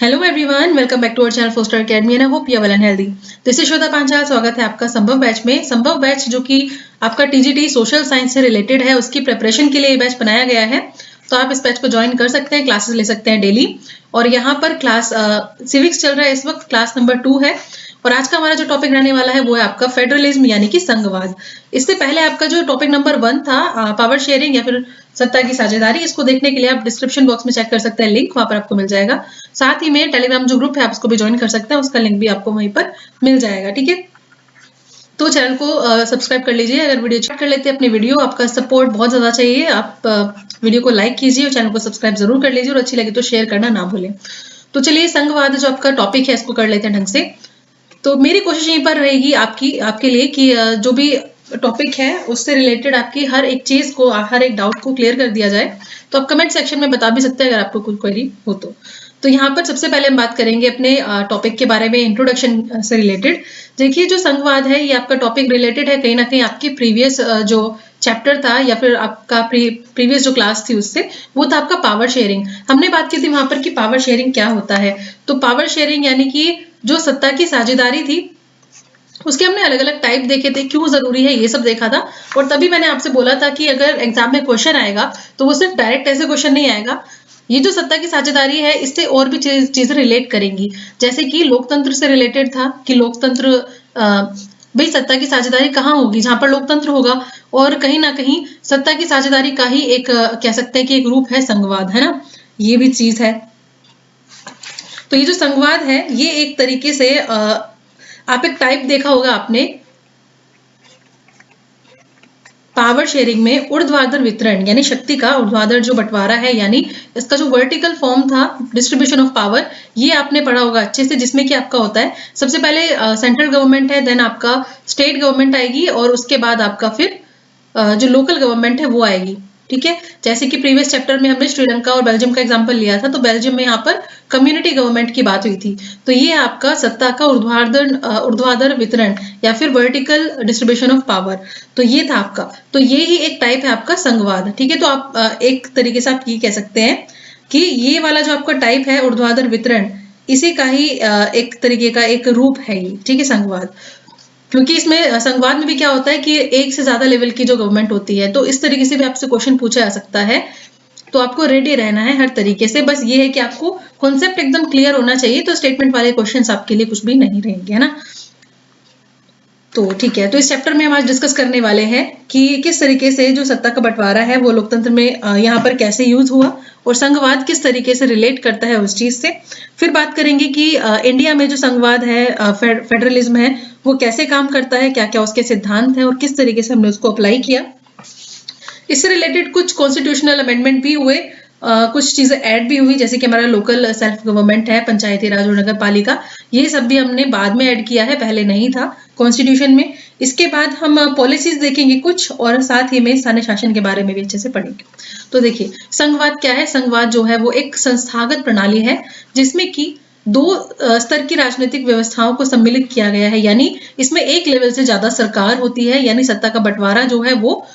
Hello everyone, welcome back to our channel Foster Academy and I hope you are well and healthy. This is Shweta Panchal. स्वागत है आपका संभव batch में। संभव batch जो कि आपका टीजीटी सोशल साइंस से रिलेटेड है, उसकी प्रिपरेशन के लिए बैच बनाया गया है। तो आप इस बैच को ज्वाइन कर सकते हैं, क्लासेस ले सकते हैं डेली। और यहाँ पर क्लास सिविक्स चल रहा है इस वक्त, क्लास नंबर 2 है। और आज का हमारा जो टॉपिक रहने वाला है वो है आपका फेडरलिज्म यानी कि संघवाद। इससे पहले आपका जो टॉपिक नंबर 1 था पावर शेयरिंग या फिर सत्ता की साझेदारी, इसको देखने के लिए आप डिस्क्रिप्शन बॉक्स में चेक कर सकते हैं, लिंक वहां पर आपको मिल जाएगा। साथ ही में टेलीग्राम जो ग्रुप है आप उसको भी ज्वाइन कर सकते हैं, उसका लिंक भी आपको वहीं पर मिल जाएगा। ठीक है, तो चैनल को सब्सक्राइब कर लीजिए। अगर वीडियो स्टार्ट कर लेते हैं अपनी वीडियो, आपका सपोर्ट बहुत ज्यादा चाहिए। आप वीडियो को लाइक कीजिए और चैनल को सब्सक्राइब जरूर कर लीजिए और अच्छी लगी तो शेयर करना ना भूलें। तो चलिए, संघवाद जो आपका टॉपिक है इसको कर लेते हैं ढंग से। तो मेरी कोशिश यहीं पर रहेगी आपके लिए कि जो भी टॉपिक है उससे रिलेटेड आपकी हर एक चीज को, हर एक डाउट को क्लियर कर दिया जाए। तो आप कमेंट सेक्शन में बता भी सकते हैं अगर आपको कोई क्वेरी हो तो यहाँ पर सबसे पहले हम बात करेंगे अपने टॉपिक के बारे में, इंट्रोडक्शन से रिलेटेड। देखिए, जो संघवाद है ये आपका टॉपिक रिलेटेड है कहीं ना कहीं आपकी प्रीवियस जो चैप्टर था या फिर आपका प्रीवियस जो क्लास थी उससे, वो था आपका पावर शेयरिंग। हमने बात की थी वहां पर कि पावर शेयरिंग क्या होता है। तो पावर शेयरिंग यानी कि जो सत्ता की साझेदारी थी उसके हमने अलग अलग टाइप देखे थे, क्यों जरूरी है ये सब देखा था। और तभी मैंने आपसे बोला था कि अगर एग्जाम में क्वेश्चन आएगा तो वो सिर्फ डायरेक्ट ऐसे क्वेश्चन नहीं आएगा, ये जो सत्ता की साझेदारी है इससे और भी चीजें रिलेट करेंगी। जैसे कि लोकतंत्र से रिलेटेड था कि लोकतंत्र भाई सत्ता की साझेदारी कहाँ होगी, जहां पर लोकतंत्र होगा। और कहीं ना कहीं सत्ता की साझेदारी का ही एक कह सकते हैं कि एक रूप है संघवाद, है ना, ये भी चीज है। तो ये जो संघवाद है ये एक तरीके से आप एक टाइप देखा होगा आपने पावर शेयरिंग में, ऊर्ध्वाधर वितरण यानी शक्ति का ऊर्ध्वाधर जो बंटवारा है, यानी इसका जो वर्टिकल फॉर्म था डिस्ट्रीब्यूशन ऑफ पावर, ये आपने पढ़ा होगा अच्छे से। जिसमें कि आपका होता है सबसे पहले सेंट्रल गवर्नमेंट है, देन आपका स्टेट गवर्नमेंट आएगी और उसके बाद आपका फिर जो लोकल गवर्नमेंट है वो आएगी। ठीक है, जैसे कि प्रीवियस चैप्टर में हमने श्रीलंका और बेल्जियम का एग्जांपल लिया था, तो बेल्जियम में यहाँ पर कम्युनिटी गवर्नमेंट की बात हुई थी। तो ये आपका सत्ता का ऊर्ध्वाधर वितरण या फिर वर्टिकल डिस्ट्रीब्यूशन ऑफ पावर, तो ये था आपका। तो ये ही एक टाइप है आपका संघवाद। ठीक है, तो आप एक तरीके से आप ये कह सकते हैं कि ये वाला जो आपका टाइप है ऊर्ध्वाधर वितरण, इसी का ही एक तरीके का एक रूप है ये। ठीक है, संघवाद। क्योंकि इसमें संघवाद में भी क्या होता है कि एक से ज्यादा लेवल की जो गवर्नमेंट होती है, तो इस तरीके से भी आपसे क्वेश्चन पूछा जा सकता है। तो आपको रेडी रहना है हर तरीके से, बस ये है कि आपको कॉन्सेप्ट एकदम क्लियर होना चाहिए, तो स्टेटमेंट वाले क्वेश्चंस आपके लिए कुछ भी नहीं रहेंगे, है ना। तो ठीक है, तो इस चैप्टर में हम आज डिस्कस करने वाले हैं कि किस तरीके से जो सत्ता का बंटवारा है वो लोकतंत्र में यहाँ पर कैसे यूज हुआ और संघवाद किस तरीके से रिलेट करता है उस चीज से। फिर बात करेंगे कि इंडिया में जो संघवाद है, फेडरलिज्म है, वो कैसे काम करता है, क्या क्या उसके सिद्धांत हैं और किस तरीके से हमने उसको अप्लाई किया। इससे रिलेटेड कुछ कॉन्स्टिट्यूशनल अमेंडमेंट भी हुए, कुछ चीजें ऐड भी हुई, जैसे कि हमारा लोकल सेल्फ गवर्नमेंट है, पंचायती राज और नगर पालिका, ये सब भी हमने बाद में ऐड किया है, पहले नहीं था कॉन्स्टिट्यूशन में। इसके बाद हम पॉलिसीज देखेंगे कुछ, और साथ ही में स्थानीय शासन के बारे में भी अच्छे से पढ़ेंगे। तो देखिए, संघवाद क्या है। संघवाद जो है वो एक संस्थागत प्रणाली है जिसमें कि दो स्तर की राजनीतिक व्यवस्थाओं को सम्मिलित किया गया है, यानी इसमें एक लेवल से ज्यादा सरकार होती है, यानी सत्ता का बंटवारा जो है वो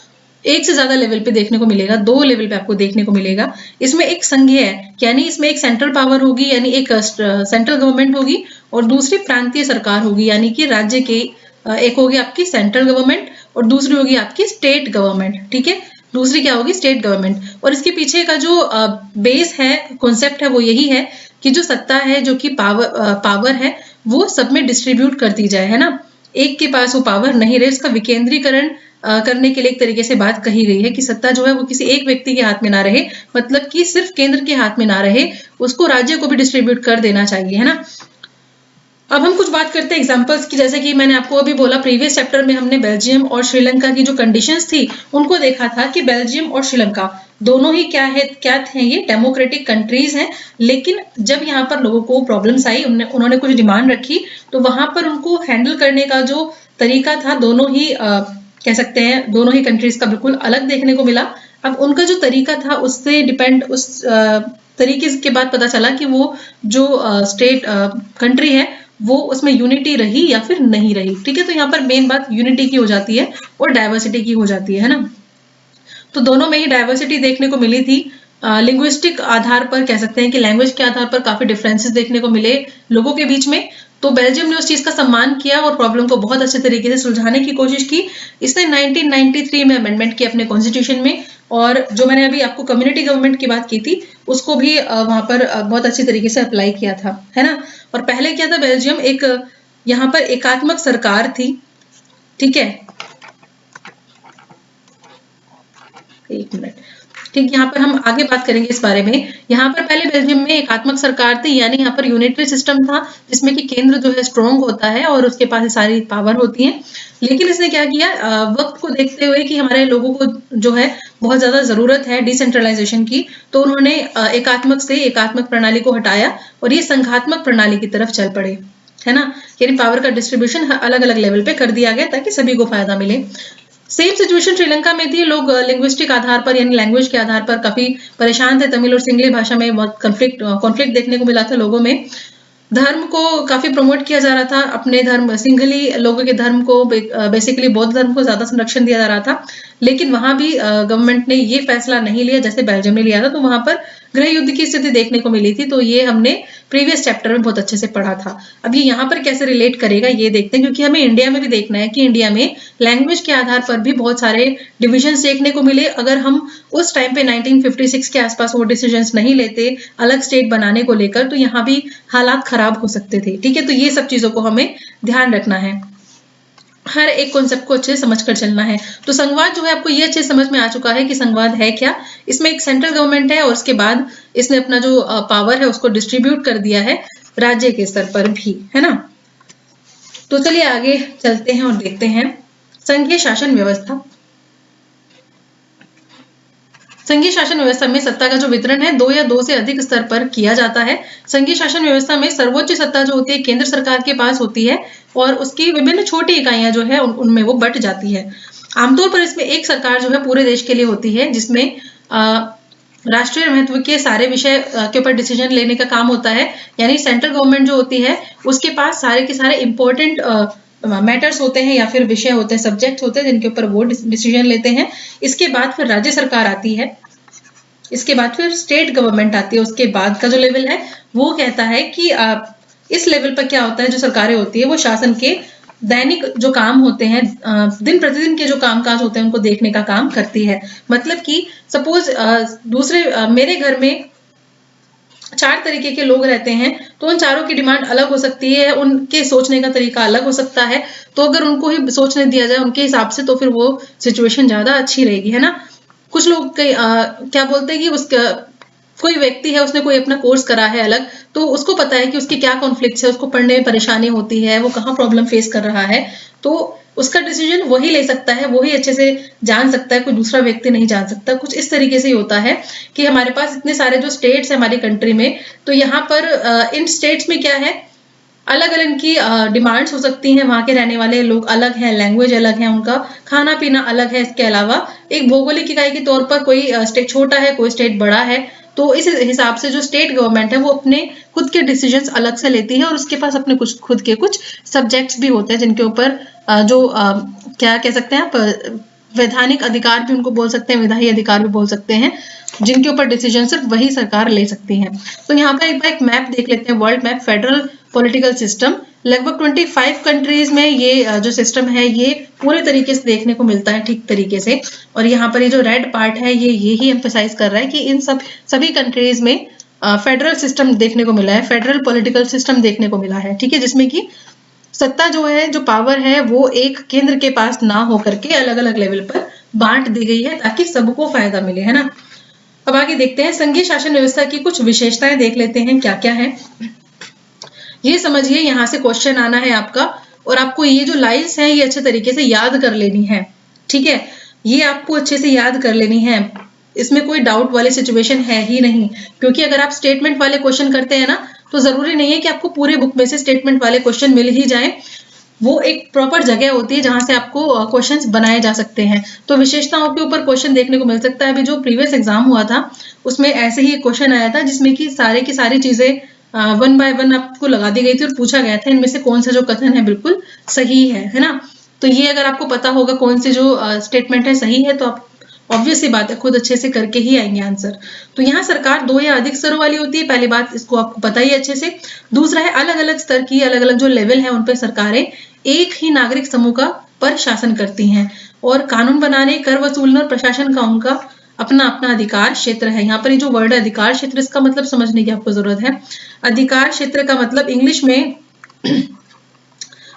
एक से ज्यादा लेवल पे देखने को मिलेगा, 2 लेवल पे आपको देखने को मिलेगा। इसमें एक संघीय है, यानी इसमें एक सेंट्रल पावर होगी, यानी एक सेंट्रल गवर्नमेंट होगी, और दूसरी प्रांतीय सरकार होगी, यानी कि राज्य के एक होगी आपकी सेंट्रल गवर्नमेंट और दूसरी होगी आपकी स्टेट गवर्नमेंट। ठीक है, दूसरी क्या होगी, स्टेट गवर्नमेंट। और इसके पीछे का जो बेस है, कॉन्सेप्ट है, वो यही है कि जो सत्ता है, जो कि पावर है, वो सब में डिस्ट्रीब्यूट कर दी जाए, है ना, एक के पास वो पावर नहीं रहे। इसका विकेंद्रीकरण करने के लिए एक तरीके से बात कही गई है कि सत्ता जो है वो किसी एक व्यक्ति के हाथ में ना रहे, मतलब कि सिर्फ केंद्र के हाथ में ना रहे, उसको राज्य को भी डिस्ट्रीब्यूट कर देना चाहिए, है ना। अब हम कुछ बात करते हैं एग्जांपल्स की। जैसे कि मैंने आपको अभी बोला, प्रीवियस चैप्टर में हमने बेल्जियम और श्रीलंका की जो कंडीशंस थी उनको देखा था कि बेल्जियम और श्रीलंका दोनों ही क्या थे, ये डेमोक्रेटिक कंट्रीज हैं। लेकिन जब यहाँ पर लोगों को प्रॉब्लम्स आई, उन्होंने कुछ डिमांड रखी, तो वहां पर उनको हैंडल करने का जो तरीका था, दोनों ही कह सकते हैं दोनों ही कंट्रीज का बिल्कुल अलग देखने को मिला। अब उनका जो तरीका था उससे डिपेंड, उस तरीके के बाद पता चला कि वो जो स्टेट कंट्री है वो उसमें यूनिटी रही या फिर नहीं रही। ठीक है, तो यहाँ पर मेन बात यूनिटी की हो जाती है और डाइवर्सिटी की हो जाती है ना। तो दोनों में ही डाइवर्सिटी देखने को मिली थी, लिंग्विस्टिक आधार पर कह सकते हैं कि लैंग्वेज के आधार पर काफी डिफरेंसेस देखने को मिले लोगों के बीच में। तो बेल्जियम ने उस चीज का सम्मान किया और प्रॉब्लम को बहुत अच्छे तरीके से सुलझाने की कोशिश की। इसने 1993 में अमेंडमेंट की अपने कॉन्स्टिट्यूशन में, और जो मैंने अभी आपको कम्युनिटी गवर्नमेंट की बात की थी उसको भी वहां पर बहुत अच्छी तरीके से अप्लाई किया था, है ना। और पहले क्या था, बेल्जियम एक यहाँ पर एकात्मक सरकार थी, ठीक है। एक मिनट, ठीक, यहाँ पर हम आगे बात करेंगे इस बारे में। यहाँ पर पहले बेल्जियम में एकात्मक सरकार थी, यानी यहाँ पर यूनिटरी सिस्टम था जिसमें कि केंद्र जो है स्ट्रॉन्ग होता है और उसके पास सारी पावर होती है। लेकिन इसने क्या किया, वक्त को देखते हुए कि हमारे लोगों को जो है बहुत ज्यादा जरूरत है डिसेंट्रलाइजेशन की, तो उन्होंने एकात्मक से एकात्मक प्रणाली को हटाया और ये संघात्मक प्रणाली की तरफ चल पड़े, है ना। यानी पावर का डिस्ट्रीब्यूशन अलग अलग लेवल पे कर दिया गया ताकि सभी को फायदा मिले। सेम सिचुएशन श्रीलंका में थी। लोग लिंग्विस्टिक आधार पर यानी लैंग्वेज के आधार पर काफी परेशान थे। तमिल और सिंगली भाषा में बहुत कॉन्फ्लिक्ट देखने को मिला था लोगों में। धर्म को काफी प्रमोट किया जा रहा था, अपने धर्म सिंघली लोगों के धर्म को, बेसिकली बौद्ध धर्म को ज्यादा संरक्षण दिया जा रहा था। लेकिन वहां भी गवर्नमेंट ने ये फैसला नहीं लिया जैसे बेल्जियम ने लिया था, तो वहां पर गृह युद्ध की स्थिति देखने को मिली थी। तो ये हमने प्रीवियस चैप्टर में बहुत अच्छे से पढ़ा था। अब ये यहाँ पर कैसे रिलेट करेगा ये देखते हैं, क्योंकि हमें इंडिया में भी देखना है कि इंडिया में लैंग्वेज के आधार पर भी बहुत सारे डिविजन्स देखने को मिले। अगर हम उस टाइम पे 1956 के आसपास वो डिसीजंस नहीं लेते अलग स्टेट बनाने को लेकर, तो यहाँ भी हालात खराब हो सकते थे, ठीक है। तो ये सब चीजों को हमें ध्यान रखना है, हर एक कॉन्सेप्ट को अच्छे से समझकर चलना है। तो संघवाद जो है आपको ये अच्छे समझ में आ चुका है कि संघवाद है क्या। इसमें एक सेंट्रल गवर्नमेंट है और उसके बाद इसने अपना जो पावर है उसको डिस्ट्रीब्यूट कर दिया है राज्य के स्तर पर भी, है ना। तो चलिए आगे चलते हैं और देखते हैं संघीय शासन व्यवस्था। संघीय शासन व्यवस्था में सत्ता का जो वितरण है 2 या 2 से अधिक स्तर पर किया जाता है। संघीय शासन व्यवस्था में सर्वोच्च सत्ता जो होती है केंद्र सरकार के पास होती है और उसकी विभिन्न छोटी इकाइयां जो है उनमें वो बट जाती है। आमतौर पर इसमें एक सरकार जो है पूरे देश के लिए होती है, जिसमें राष्ट्रीय महत्व के सारे विषय के ऊपर डिसीजन लेने का काम होता है। यानी सेंट्रल गवर्नमेंट जो होती है उसके पास सारे के सारे इंपॉर्टेंट मैटर्स होते हैं या फिर विषय होते हैं, सब्जेक्ट होते हैं जिनके ऊपर वो डिसीजन लेते हैं। इसके बाद फिर राज्य सरकार आती है, इसके बाद फिर स्टेट गवर्नमेंट आती है। उसके बाद का जो लेवल है वो कहता है कि इस लेवल पर क्या होता है, जो सरकारें होती है वो शासन के दैनिक जो काम होते हैं, दिन प्रतिदिन के जो कामकाज होते हैं उनको देखने का काम करती है। मतलब कि सपोज मेरे घर में 4 तरीके के लोग रहते हैं, तो उन चारों की डिमांड अलग हो सकती है, उनके सोचने का तरीका अलग हो सकता है। तो अगर उनको ही सोचने दिया जाए उनके हिसाब से तो फिर वो सिचुएशन ज्यादा अच्छी रहेगी, है ना। कुछ लोग क्या बोलते हैं कि उसका कोई व्यक्ति है, उसने कोई अपना कोर्स करा है अलग, तो उसको पता है कि उसके क्या कॉन्फ्लिक्ट्स है, उसको पढ़ने में परेशानी होती है, वो कहाँ प्रॉब्लम फेस कर रहा है, तो उसका डिसीजन वही ले सकता है, वही अच्छे से जान सकता है, कोई दूसरा व्यक्ति नहीं जान सकता। कुछ इस तरीके से ही होता है कि हमारे पास इतने सारे जो स्टेट्स है हमारी कंट्री में, तो यहाँ पर इन स्टेट्स में क्या है, अलग अलग इनकी डिमांड्स हो सकती हैं। वहां के रहने वाले लोग अलग हैं, लैंग्वेज अलग है, उनका खाना पीना अलग है। इसके अलावा एक भौगोलिक इकाई के तौर पर कोई स्टेट छोटा है, कोई स्टेट बड़ा है, तो इस हिसाब से जो स्टेट गवर्नमेंट है वो अपने खुद के डिसीजंस अलग से लेती है और उसके पास अपने कुछ खुद के कुछ सब्जेक्ट्स भी होते हैं जिनके ऊपर क्या कह सकते हैं आप, वैधानिक अधिकार भी उनको बोल सकते हैं, विधायी अधिकार भी बोल सकते हैं, जिनके ऊपर डिसीजन सिर्फ वही सरकार ले सकती है। तो यहाँ पर एक मैप देख लेते हैं, world map federal political system. लगभग 25 कंट्रीज में ये जो सिस्टम है ये पूरे तरीके से देखने को मिलता है, ठीक तरीके से। और यहाँ पर ये जो रेड पार्ट है ये ही एम्फेसाइज कर रहा है कि इन सभी कंट्रीज में फेडरल सिस्टम देखने को मिला है, फेडरल पॉलिटिकल सिस्टम देखने को मिला है, ठीक है, जिसमें कि सत्ता जो है, जो पावर है वो एक केंद्र के पास ना होकर के अलग अलग लेवल पर बांट दी गई है ताकि सबको फायदा मिले, है ना। अब आगे देखते हैं संघीय शासन व्यवस्था की कुछ विशेषताएं देख लेते हैं क्या क्या है। ये समझिए, यहाँ से क्वेश्चन आना है आपका और आपको ये जो लाइन्स हैं ये अच्छे तरीके से याद कर लेनी है, ठीक है, ये आपको अच्छे से याद कर लेनी है। इसमें कोई डाउट वाली सिचुएशन है ही नहीं, क्योंकि अगर आप स्टेटमेंट वाले क्वेश्चन करते हैं ना तो जरूरी नहीं है कि आपको पूरे बुक में से स्टेटमेंट वाले क्वेश्चन मिल ही जाए। वो एक प्रॉपर जगह होती है जहां से आपको क्वेश्चंस बनाए जा सकते हैं। तो विशेषताओं के ऊपर क्वेश्चन देखने को मिल सकता है। अभी जो प्रीवियस एग्जाम हुआ था उसमें ऐसे ही एक क्वेश्चन आया था जिसमें कि सारे की सारी चीजें 1 बाय 1 आपको लगा दी गई थी और पूछा गया था इनमें से कौन सा जो कथन है बिल्कुल सही है ना। तो ये अगर आपको पता होगा कौन सी जो स्टेटमेंट है सही है तो आप ऑब्वियस सी बात है, खुद अच्छे से करके ही आएंगे आंसर। तो यहाँ सरकार 2 या अधिक स्तरों वाली होती है, पहली बात इसको आपको पता ही अच्छे से। दूसरा है अलग अलग स्तर की, अलग अलग जो लेवल है उन पर सरकारें एक ही नागरिक समूह का पर शासन करती हैं, और कानून बनाने, कर वसूलने और प्रशासन का उनका अपना अपना अधिकार क्षेत्र है। यहाँ पर ये जो वर्ड है अधिकार क्षेत्र, इसका मतलब समझने की आपको जरूरत है। अधिकार क्षेत्र का मतलब इंग्लिश में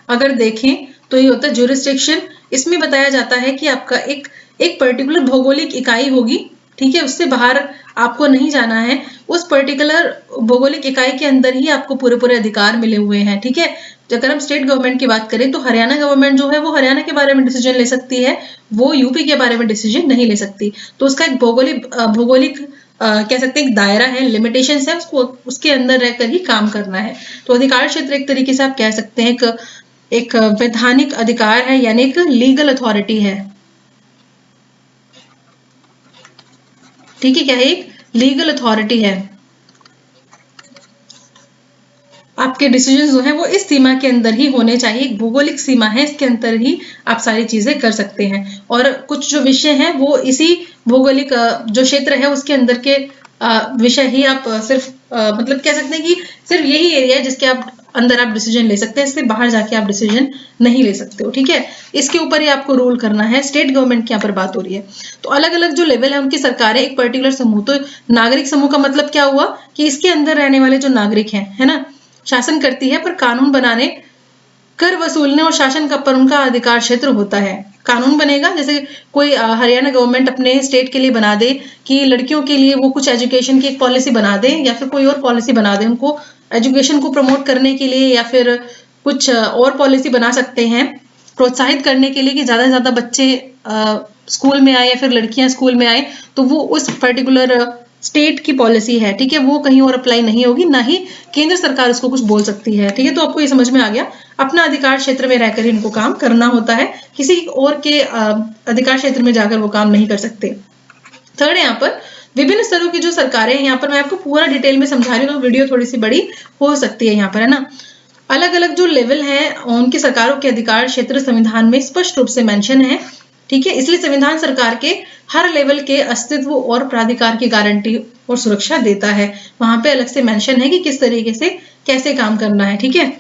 अगर देखें तो ये होता है ज्यूरिसडिक्शन। इसमें बताया जाता है कि आपका एक पर्टिकुलर भौगोलिक इकाई होगी, ठीक है, उससे बाहर आपको नहीं जाना है, उस पर्टिकुलर भौगोलिक इकाई के अंदर ही आपको पूरे पूरे अधिकार मिले हुए हैं, ठीक है। तो अगर हम स्टेट गवर्नमेंट की बात करें तो हरियाणा गवर्नमेंट जो है वो हरियाणा के बारे में डिसीजन ले सकती है, वो यूपी के बारे में डिसीजन नहीं ले सकती। तो उसका एक भौगोलिक कह सकते हैं एक दायरा है, लिमिटेशंस है, उसको उसके अंदर रहकर ही काम करना है। तो अधिकार क्षेत्र एक तरीके से आप कह सकते हैं एक वैधानिक अधिकार है, यानी एक लीगल अथॉरिटी है, ठीक है, क्या है, एक लीगल अथॉरिटी है। आपके डिसीजन जो है वो इस सीमा के अंदर ही होने चाहिए, एक भौगोलिक सीमा है, इसके अंदर ही आप सारी चीजें कर सकते हैं। और कुछ जो विषय हैं वो इसी भौगोलिक जो क्षेत्र है उसके अंदर के विषय ही आप सिर्फ मतलब कह सकते हैं कि सिर्फ यही एरिया है जिसके आप अंदर आप डिसीजन ले सकते हैं, इससे बाहर जाके आप डिसीजन नहीं ले सकते हो, ठीक है। इसके ऊपर ही आपको रूल करना है। स्टेट गवर्नमेंट की यहाँ पर बात हो रही है। तो अलग अलग जो लेवल है उनकी सरकारें एक पर्टिकुलर समूह, तो नागरिक समूह का मतलब क्या हुआ कि इसके अंदर रहने वाले जो नागरिक हैं, है ना, शासन करती है, पर कानून बनाने, कर वसूलने और शासन का पर उनका अधिकार क्षेत्र होता है। कानून बनेगा, जैसे कोई हरियाणा गवर्नमेंट अपने स्टेट के लिए बना दे कि लड़कियों के लिए वो कुछ एजुकेशन की एक पॉलिसी बना दे, या फिर कोई और पॉलिसी बना दे उनको एजुकेशन को प्रमोट करने के लिए, या फिर कुछ और पॉलिसी बना सकते हैं प्रोत्साहित करने के लिए कि ज्यादा से ज्यादा बच्चे स्कूल में आए या फिर लड़कियां स्कूल में आए, तो वो उस पर्टिकुलर स्टेट की पॉलिसी है, ठीक है, वो कहीं और अप्लाई नहीं होगी, ना ही केंद्र सरकार उसको कुछ बोल सकती है, ठीक है। तो आपको ये समझ में आ गया, अपना अधिकार क्षेत्र में रहकर ही इनको काम करना होता है, किसी और के अधिकार क्षेत्र में जाकर वो काम नहीं कर सकते। थर्ड है यहाँ पर विभिन्न स्तरों की जो सरकारें हैं, यहाँ पर मैं आपको पूरा डिटेल में समझा रही हूँ तो वीडियो थोड़ी सी बड़ी हो सकती है यहाँ पर, है ना। अलग अलग जो लेवल है उनकी सरकारों के अधिकार क्षेत्र संविधान में स्पष्ट रूप से मेंशन है, ठीक है। इसलिए संविधान सरकार के हर लेवल के अस्तित्व और प्राधिकार की गारंटी और सुरक्षा देता है। वहां पे अलग से मेंशन है कि किस तरीके से कैसे काम करना है, ठीक है।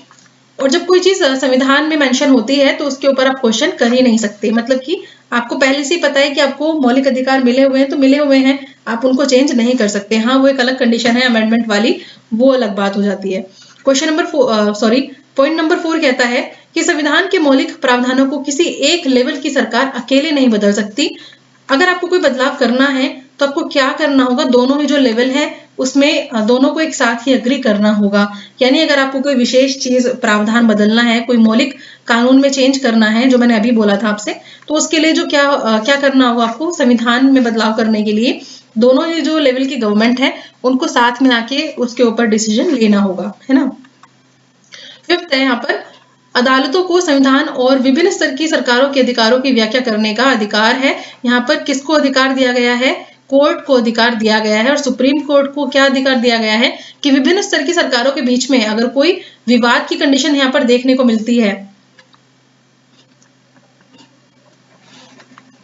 और जब कोई चीज संविधान में मेंशन होती है तो उसके ऊपर आप क्वेश्चन कर ही नहीं सकते, मतलब कि आपको पहले से ही पता है कि आपको मौलिक अधिकार मिले हुए हैं तो मिले हुए हैं, आप उनको चेंज नहीं कर सकते। हाँ, वो एक अलग कंडीशन है अमेंडमेंट वाली, वो अलग बात हो जाती है। पॉइंट नंबर 4 कहता है कि संविधान के मौलिक प्रावधानों को किसी एक लेवल की सरकार अकेले नहीं बदल सकती। अगर आपको कोई बदलाव करना है तो आपको क्या करना होगा, दोनों ही जो लेवल है उसमें दोनों को एक साथ ही अग्री करना होगा। यानी अगर आपको कोई विशेष चीज प्रावधान बदलना है, कोई मौलिक कानून में चेंज करना है, जो मैंने अभी बोला था आपसे, तो उसके लिए जो क्या करना होगा आपको, संविधान में बदलाव करने के लिए दोनों ही जो लेवल की गवर्नमेंट है उनको साथ में आके उसके ऊपर डिसीजन लेना होगा, है ना। फिफ्थ है यहाँ पर अदालतों को संविधान और विभिन्न स्तर की सरकारों के अधिकारों की व्याख्या करने का अधिकार है। यहाँ पर किसको अधिकार दिया गया है, कोर्ट को अधिकार दिया गया है। और सुप्रीम कोर्ट को क्या अधिकार दिया गया है कि विभिन्न स्तर की सरकारों के बीच में अगर कोई विवाद की कंडीशन यहाँ पर देखने को मिलती है,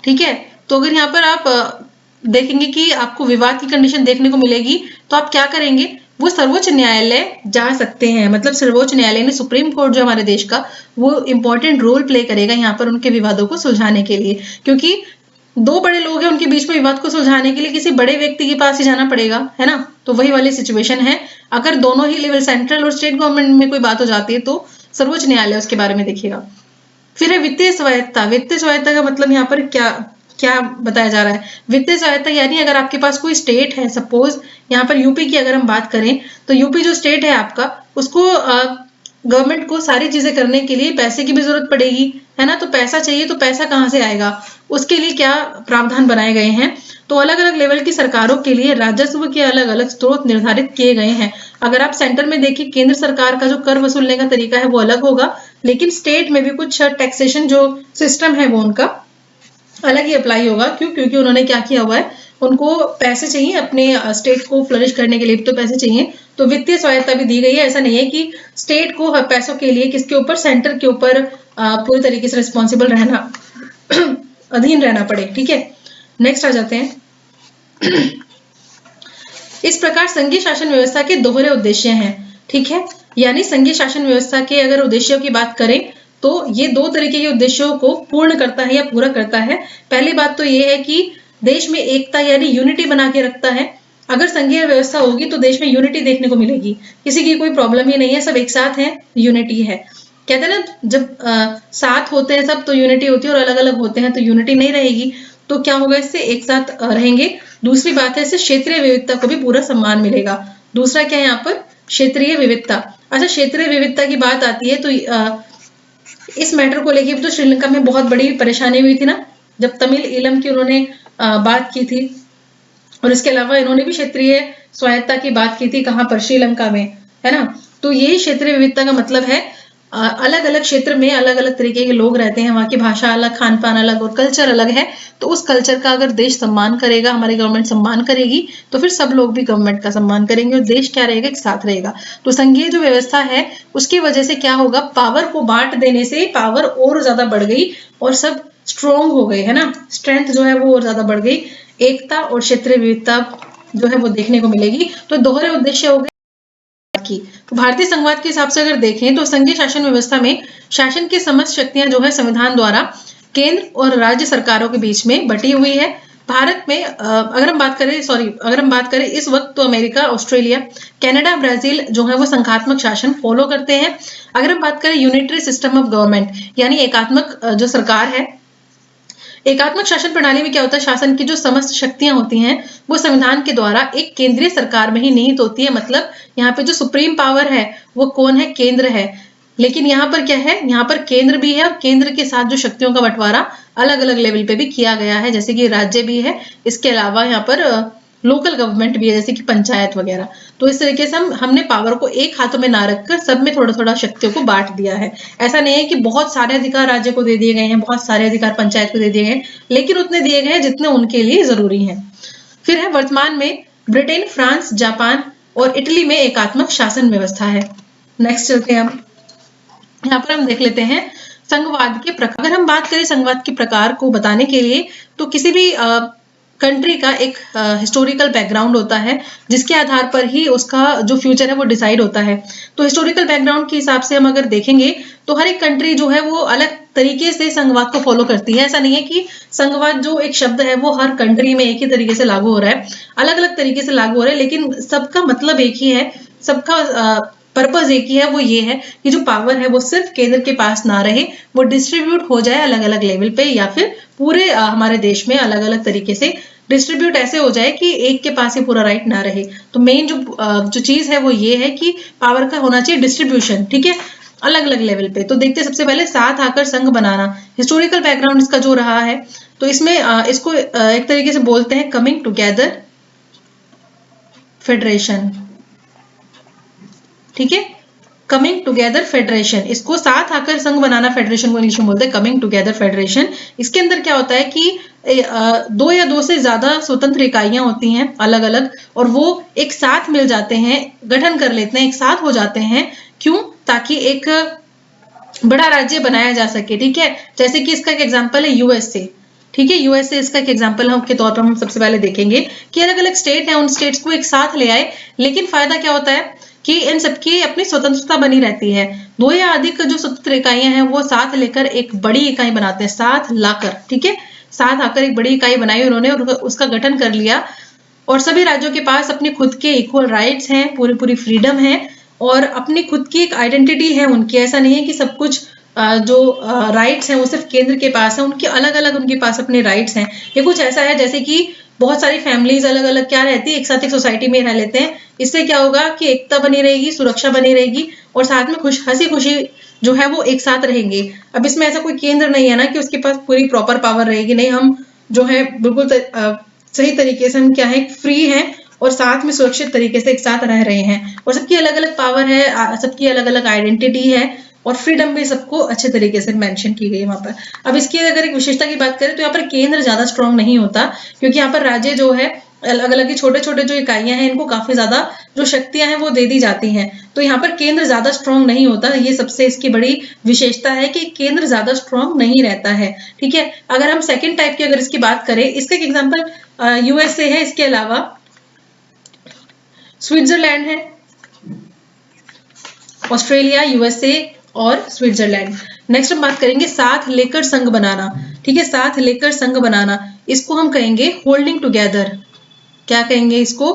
ठीक है, तो अगर यहाँ पर आप देखेंगे कि आपको विवाद की कंडीशन देखने को मिलेगी तो आप क्या करेंगे, वो सर्वोच्च न्यायालय जा सकते हैं। मतलब सर्वोच्च न्यायालय ने, सुप्रीम कोर्ट जो हमारे देश का, वो इंपॉर्टेंट रोल प्ले करेगा यहाँ पर उनके विवादों को सुलझाने के लिए, क्योंकि दो बड़े लोग हैं, उनके बीच में विवाद को सुलझाने के लिए किसी बड़े व्यक्ति के पास ही जाना पड़ेगा, है ना। तो वही वाली सिचुएशन है। अगर दोनों ही लेवल, सेंट्रल और स्टेट गवर्नमेंट में कोई बात हो जाती है तो सर्वोच्च न्यायालय उसके बारे में देखिएगा। फिर है वित्तीय स्वायत्ता। वित्तीय स्वायत्ता का मतलब यहाँ पर क्या क्या बताया जा रहा है, वित्तीय सहायता यानी अगर आपके पास कोई स्टेट है, सपोज यहाँ पर यूपी की अगर हम बात करें तो यूपी जो स्टेट है आपका, उसको गवर्नमेंट को सारी चीजें करने के लिए पैसे की भी जरूरत पड़ेगी, है ना। तो पैसा चाहिए, तो पैसा कहाँ से आएगा, उसके लिए क्या प्रावधान बनाए गए हैं। तो अलग अलग लेवल की सरकारों के लिए राजस्व के अलग अलग स्रोत निर्धारित किए गए हैं। अगर आप सेंटर में देखिए, केंद्र सरकार का जो कर वसूलने का तरीका है वो अलग होगा, लेकिन स्टेट में भी कुछ टैक्सेशन जो सिस्टम है वो उनका अलग ही अप्लाई होगा। क्यों? क्योंकि उन्होंने क्या किया हुआ है, उनको पैसे चाहिए अपने स्टेट को फ्लरिश करने के लिए, तो पैसे चाहिए, तो वित्तीय सहायता भी दी गई है। ऐसा नहीं है कि स्टेट को पैसों के लिए किसके ऊपर, सेंटर के ऊपर पूरी तरीके से रिस्पॉन्सिबल रहना अधीन रहना पड़े, ठीक है। नेक्स्ट आ जाते हैं। इस प्रकार संघीय शासन व्यवस्था के दोहरे उद्देश्य हैं, ठीक है। यानी संघीय शासन व्यवस्था के अगर उद्देश्यों की बात करें तो ये दो तरीके के उद्देश्यों को पूर्ण करता है या पूरा करता है। पहली बात तो ये है कि देश में एकता यानी यूनिटी बना के रखता है। अगर संघीय व्यवस्था होगी तो देश में यूनिटी देखने को मिलेगी, किसी की कोई प्रॉब्लम ही नहीं है, सब एक साथ हैं, यूनिटी है। कहते हैं ना, जब साथ होते हैं सब तो यूनिटी होती है, और अलग अलग होते हैं तो यूनिटी नहीं रहेगी। तो क्या होगा, इससे एक साथ रहेंगे। दूसरी बात है, इससे क्षेत्रीय विविधता को भी पूरा सम्मान मिलेगा। दूसरा क्या है यहाँ पर, क्षेत्रीय विविधता। अच्छा, क्षेत्रीय विविधता की बात आती है तो इस मैटर को लेकर तो श्रीलंका में बहुत बड़ी परेशानी हुई थी ना, जब तमिल ईलम की उन्होंने बात की थी। और इसके अलावा इन्होंने भी क्षेत्रीय स्वायत्ता की बात की थी, कहाँ पर, श्रीलंका में, है ना। तो यही क्षेत्रीय विविधता का मतलब है, अलग अलग क्षेत्र में अलग अलग तरीके के लोग रहते हैं, वहाँ की भाषा अलग, खान पान अलग और कल्चर अलग है। तो उस कल्चर का अगर देश सम्मान करेगा, हमारी गवर्नमेंट सम्मान करेगी, तो फिर सब लोग भी गवर्नमेंट का सम्मान करेंगे और देश क्या रहेगा, एक साथ रहेगा। तो संघीय जो व्यवस्था है उसकी वजह से क्या होगा, पावर को बांट देने से पावर और ज्यादा बढ़ गई और सब स्ट्रोंग हो गए, है ना। स्ट्रेंथ जो है वो और ज्यादा बढ़ गई, एकता और क्षेत्रीय विविधता जो है वो देखने को मिलेगी। तो दोहरे उद्देश्य हो गए की। तो भारतीय संघवाद के हिसाब से अगर देखें तो संघीय शासन व्यवस्था में शासन की समस्त शक्तियां जो है संविधान द्वारा केंद्र और राज्य सरकारों के बीच में बटी हुई है। भारत में अगर हम बात करें इस वक्त, तो अमेरिका, ऑस्ट्रेलिया, कनाडा, ब्राजील जो है वो संघात्मक शासन फॉलो करते हैं। अगर हम बात करें यूनिटरी सिस्टम ऑफ गवर्नमेंट, यानी एकात्मक जो सरकार है, एकात्मक शासन प्रणाली में क्या होता है, शासन की जो समस्त शक्तियां होती हैं वो संविधान के द्वारा एक केंद्रीय सरकार में ही निहित होती है। मतलब यहाँ पे जो सुप्रीम पावर है वो कौन है, केंद्र है। लेकिन यहाँ पर क्या है, यहाँ पर केंद्र भी है और केंद्र के साथ जो शक्तियों का बंटवारा अलग अलग लेवल पे भी किया गया है, जैसे कि राज्य भी है, इसके अलावा यहाँ पर लोकल गवर्नमेंट भी है, जैसे कि पंचायत वगैरह। तो इस तरीके से हमने पावर को एक हाथों में ना रखकर सब में थोड़ा थोड़ा शक्तियों को बांट दिया है। ऐसा नहीं है कि बहुत सारे अधिकार राज्य को दे दिए गए हैं, बहुत सारे अधिकार पंचायत को दे दिए गए हैं, लेकिन उतने दिए गए हैं जितने उनके लिए जरूरी हैं। फिर है, वर्तमान में ब्रिटेन, फ्रांस, जापान और इटली में एकात्मक शासन व्यवस्था है। नेक्स्ट चलते हैं हम, यहाँ पर हम देख लेते हैं संघवाद के प्रकार। अगर हम बात करें संघवाद के प्रकार को बताने के लिए, तो किसी भी कंट्री का एक हिस्टोरिकल बैकग्राउंड होता है, जिसके आधार पर ही उसका जो फ्यूचर है वो डिसाइड होता है। तो हिस्टोरिकल बैकग्राउंड के हिसाब से हम अगर देखेंगे तो हर एक कंट्री जो है वो अलग तरीके से संघवाद को फॉलो करती है। ऐसा नहीं है कि संघवाद जो एक शब्द है वो हर कंट्री में एक ही तरीके से लागू हो रहा है, अलग अलग तरीके से लागू हो रहा है, लेकिन सबका मतलब एक ही है, सबका पर्पज एक ही है, वो ये है कि जो पावर है वो सिर्फ केंद्र के पास ना रहे, वो डिस्ट्रीब्यूट हो जाए अलग अलग लेवल पे, या फिर पूरे हमारे देश में अलग अलग तरीके से डिस्ट्रीब्यूट ऐसे हो जाए कि एक के पास ही पूरा राइट ना रहे। तो मेन जो चीज है वो ये है कि पावर का होना चाहिए डिस्ट्रीब्यूशन, ठीक है, अलग अलग लेवल पे। तो देखते हैं सबसे पहले साथ आकर संघ बनाना। हिस्टोरिकल बैकग्राउंड इसका जो रहा है, तो इसमें इसको एक तरीके से बोलते हैं कमिंग टुगेदर फेडरेशन, ठीक है, कमिंग टुगेदर फेडरेशन, इसको साथ आकर संघ बनाना, फेडरेशन को इंग्लिश में बोलते हैं कमिंग टुगेदर फेडरेशन। इसके अंदर क्या होता है कि दो या दो से ज्यादा स्वतंत्र इकाइयां होती हैं अलग अलग, और वो एक साथ मिल जाते हैं, गठन कर लेते हैं, एक साथ हो जाते हैं। क्यों? ताकि एक बड़ा राज्य बनाया जा सके, ठीक है। जैसे कि इसका एक एग्जाम्पल है यूएसए, ठीक है, यूएसए इसका एक एग्जाम्पल हम के तौर पर हम सबसे पहले देखेंगे कि अलग अलग स्टेट है, उन स्टेट्स को एक साथ ले आए, लेकिन फायदा क्या होता है कि इन सबकी अपनी स्वतंत्रता बनी रहती है। दो या अधिक जो स्वतंत्र इकाइयां हैं वो साथ लेकर एक बड़ी इकाई बनाते हैं, साथ लाकर, ठीक है, साथ आकर एक बड़ी इकाई बनाई उन्होंने और उसका गठन कर लिया। और सभी राज्यों के पास अपने खुद के इक्वल राइट्स हैं, पूरी पूरी फ्रीडम है, और अपनी खुद की एक आइडेंटिटी है उनकी। ऐसा नहीं है कि सब कुछ जो राइट्स हैं वो सिर्फ केंद्र के पास है, उनके अलग अलग उनके पास अपने राइट्स हैं। ये कुछ ऐसा है जैसे कि बहुत सारी फैमिलीज अलग अलग क्या रहती है, एक साथ एक सोसाइटी में रह लेते हैं। इससे क्या होगा कि एकता बनी रहेगी, सुरक्षा बनी रहेगी, और साथ में हंसी खुशी जो है वो एक साथ रहेंगे। अब इसमें ऐसा कोई केंद्र नहीं है ना कि उसके पास पूरी प्रॉपर पावर रहेगी, नहीं, हम जो है बिल्कुल सही तरीके से हम क्या है, फ्री हैं और साथ में सुरक्षित तरीके से एक साथ रह रहे हैं, और सबकी अलग अलग पावर है, सबकी अलग अलग आइडेंटिटी है, और फ्रीडम भी सबको अच्छे तरीके से मेंशन की गई है वहां पर। अब इसकी अगर एक विशेषता की बात करें तो यहाँ पर केंद्र ज्यादा स्ट्रांग नहीं होता, क्योंकि यहाँ पर राज्य जो है अलग अलग की छोटे छोटे जो इकाइयां हैं इनको काफी ज्यादा जो शक्तियां हैं वो दे दी जाती हैं। तो यहाँ पर केंद्र ज्यादा स्ट्रांग नहीं होता, ये सबसे इसकी बड़ी विशेषता है कि केंद्र ज्यादा स्ट्रांग नहीं रहता है। ठीक है, अगर हम सेकंड टाइप की अगर इसकी बात करें, इसका एक एग्जांपल यूएसए है, इसके अलावा स्विट्जरलैंड है, ऑस्ट्रेलिया, यूएसए और स्विट्जरलैंड। नेक्स्ट हम बात करेंगे साथ लेकर संघ बनाना। ठीक है, साथ लेकर संघ बनाना, इसको हम कहेंगे होल्डिंग टुगेदर। क्या कहेंगे इसको?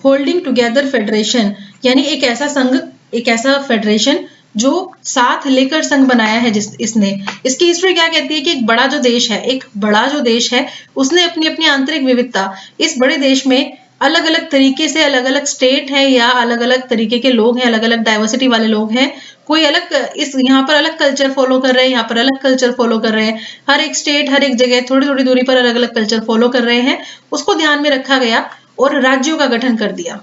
होल्डिंग टुगेदर फेडरेशन, यानी एक ऐसा संघ, एक ऐसा फेडरेशन जो साथ लेकर संघ बनाया है जिस इसने। इसकी हिस्ट्री क्या कहती है कि एक बड़ा जो देश है, एक बड़ा जो देश है, उसने अपनी अपनी आंतरिक विविधता, इस बड़े देश में अलग अलग तरीके से अलग अलग स्टेट है या अलग अलग तरीके के लोग हैं, अलग अलग डाइवर्सिटी वाले लोग हैं, कोई अलग इस यहाँ पर अलग कल्चर फॉलो कर रहे हैं, यहाँ पर अलग कल्चर फॉलो कर रहे हैं, हर एक स्टेट हर एक जगह थोड़ी थोड़ी दूरी पर अलग अलग कल्चर फॉलो कर रहे हैं, उसको ध्यान में रखा गया और राज्यों का गठन कर दिया।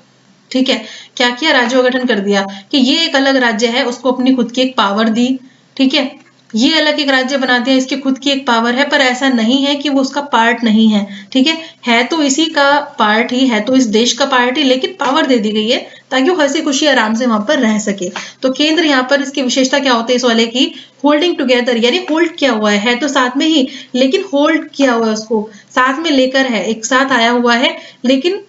ठीक है, क्या किया? राज्यों का गठन कर दिया कि ये एक अलग राज्य है, उसको अपनी खुद की एक पावर दी। ठीक है, ये अलग एक राज्य बना दिया, इसकी खुद की एक पावर है, पर ऐसा नहीं है कि वो उसका पार्ट नहीं है। ठीक है तो इसी का पार्ट ही है, तो इस देश का पार्ट ही, लेकिन पावर दे दी गई है ताकि वो हंसी खुशी आराम से वहां पर रह सके। तो केंद्र यहाँ पर इसकी विशेषता क्या होती है इस वाले की? होल्डिंग टुगेदर, यानी होल्ड किया हुआ है तो साथ में ही, लेकिन होल्ड किया हुआ है, उसको साथ में लेकर है, एक साथ आया हुआ है, लेकिन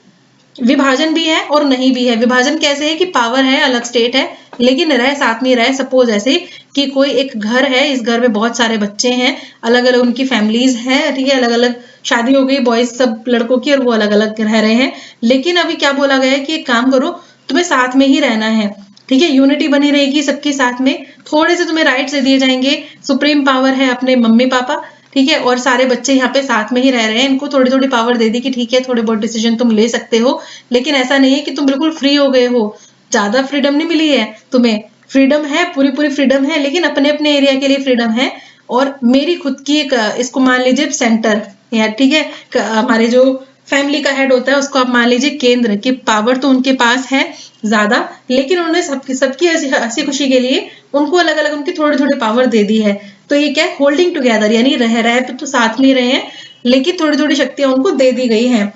विभाजन भी है और नहीं भी है। विभाजन कैसे है कि पावर है, अलग स्टेट है, लेकिन रह साथ में रहे। सपोज ऐसे कि कोई एक घर है, इस घर में बहुत सारे बच्चे हैं, अलग अलग उनकी फैमिलीज हैं, ठीक है, अलग अलग शादी हो गई बॉयज सब लड़कों की, और वो अलग अलग रह रहे हैं। लेकिन अभी क्या बोला गया है कि एक काम करो, तुम्हें साथ में ही रहना है। ठीक है, यूनिटी बनी रहेगी सबके साथ में, थोड़े से तुम्हें राइट्स दे दिए जाएंगे, सुप्रीम पावर है अपने मम्मी पापा, ठीक है, और सारे बच्चे यहाँ पे साथ में ही रह रहे हैं, इनको थोड़ी थोड़ी पावर दे दी कि ठीक है थोड़े बहुत डिसीजन तुम ले सकते हो, लेकिन ऐसा नहीं है कि तुम बिल्कुल फ्री हो गए हो, ज्यादा फ्रीडम नहीं मिली है तुम्हें, फ्रीडम है, पूरी पूरी फ्रीडम है, लेकिन अपने अपने एरिया के लिए फ्रीडम है। और मेरी खुद की एक, इसको मान लीजिए सेंटर, या ठीक है हमारे जो फैमिली का हेड होता है उसको आप मान लीजिए केंद्र, की पावर तो उनके पास है ज्यादा, लेकिन उन्होंने सबकी सबकी हंसी खुशी के लिए उनको अलग अलग उनकी थोड़ी थोड़ी पावर दे दी है। तो ये क्या है? होल्डिंग टुगेदर, यानी रह रहे तो साथ में रहे हैं, लेकिन थोड़ी थोड़ी शक्तियां उनको दे दी गई हैं।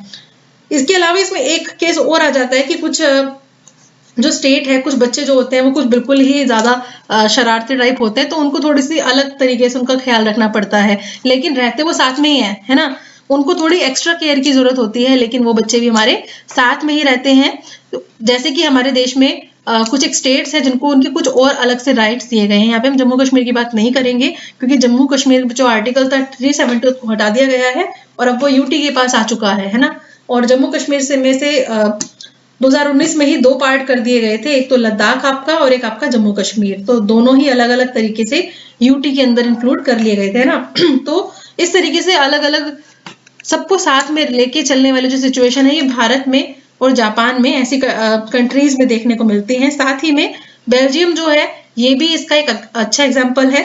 इसके अलावा इसमें एक केस और आ जाता है कि कुछ जो स्टेट है, कुछ बच्चे जो होते हैं वो कुछ बिल्कुल ही ज्यादा शरारती टाइप होते हैं, तो उनको थोड़ी सी अलग तरीके से उनका ख्याल रखना पड़ता है, लेकिन रहते वो साथ में ही है ना, उनको थोड़ी एक्स्ट्रा केयर की जरूरत होती है, लेकिन वो बच्चे भी हमारे साथ में ही रहते हैं। जैसे कि हमारे देश में कुछ एक स्टेट्स हैं जिनको उनके कुछ और अलग से राइट्स दिए गए हैं। यहाँ पे हम जम्मू कश्मीर की बात नहीं करेंगे, क्योंकि जम्मू कश्मीर जो आर्टिकल था 370 उसको हटा दिया गया है और अब वो यूटी के पास आ चुका है ना। और जम्मू कश्मीर से में से 2019 में ही 2 पार्ट कर दिए गए थे, एक तो लद्दाख आपका और एक आपका जम्मू कश्मीर, तो दोनों ही अलग अलग तरीके से यूटी के अंदर इंक्लूड कर लिए गए थे ना। तो इस तरीके से अलग अलग सबको साथ में लेके चलने वाली जो सिचुएशन है, ये भारत में और जापान में ऐसी कंट्रीज में देखने को मिलती हैं। साथ ही में बेल्जियम जो है ये भी इसका एक अच्छा एग्जाम्पल है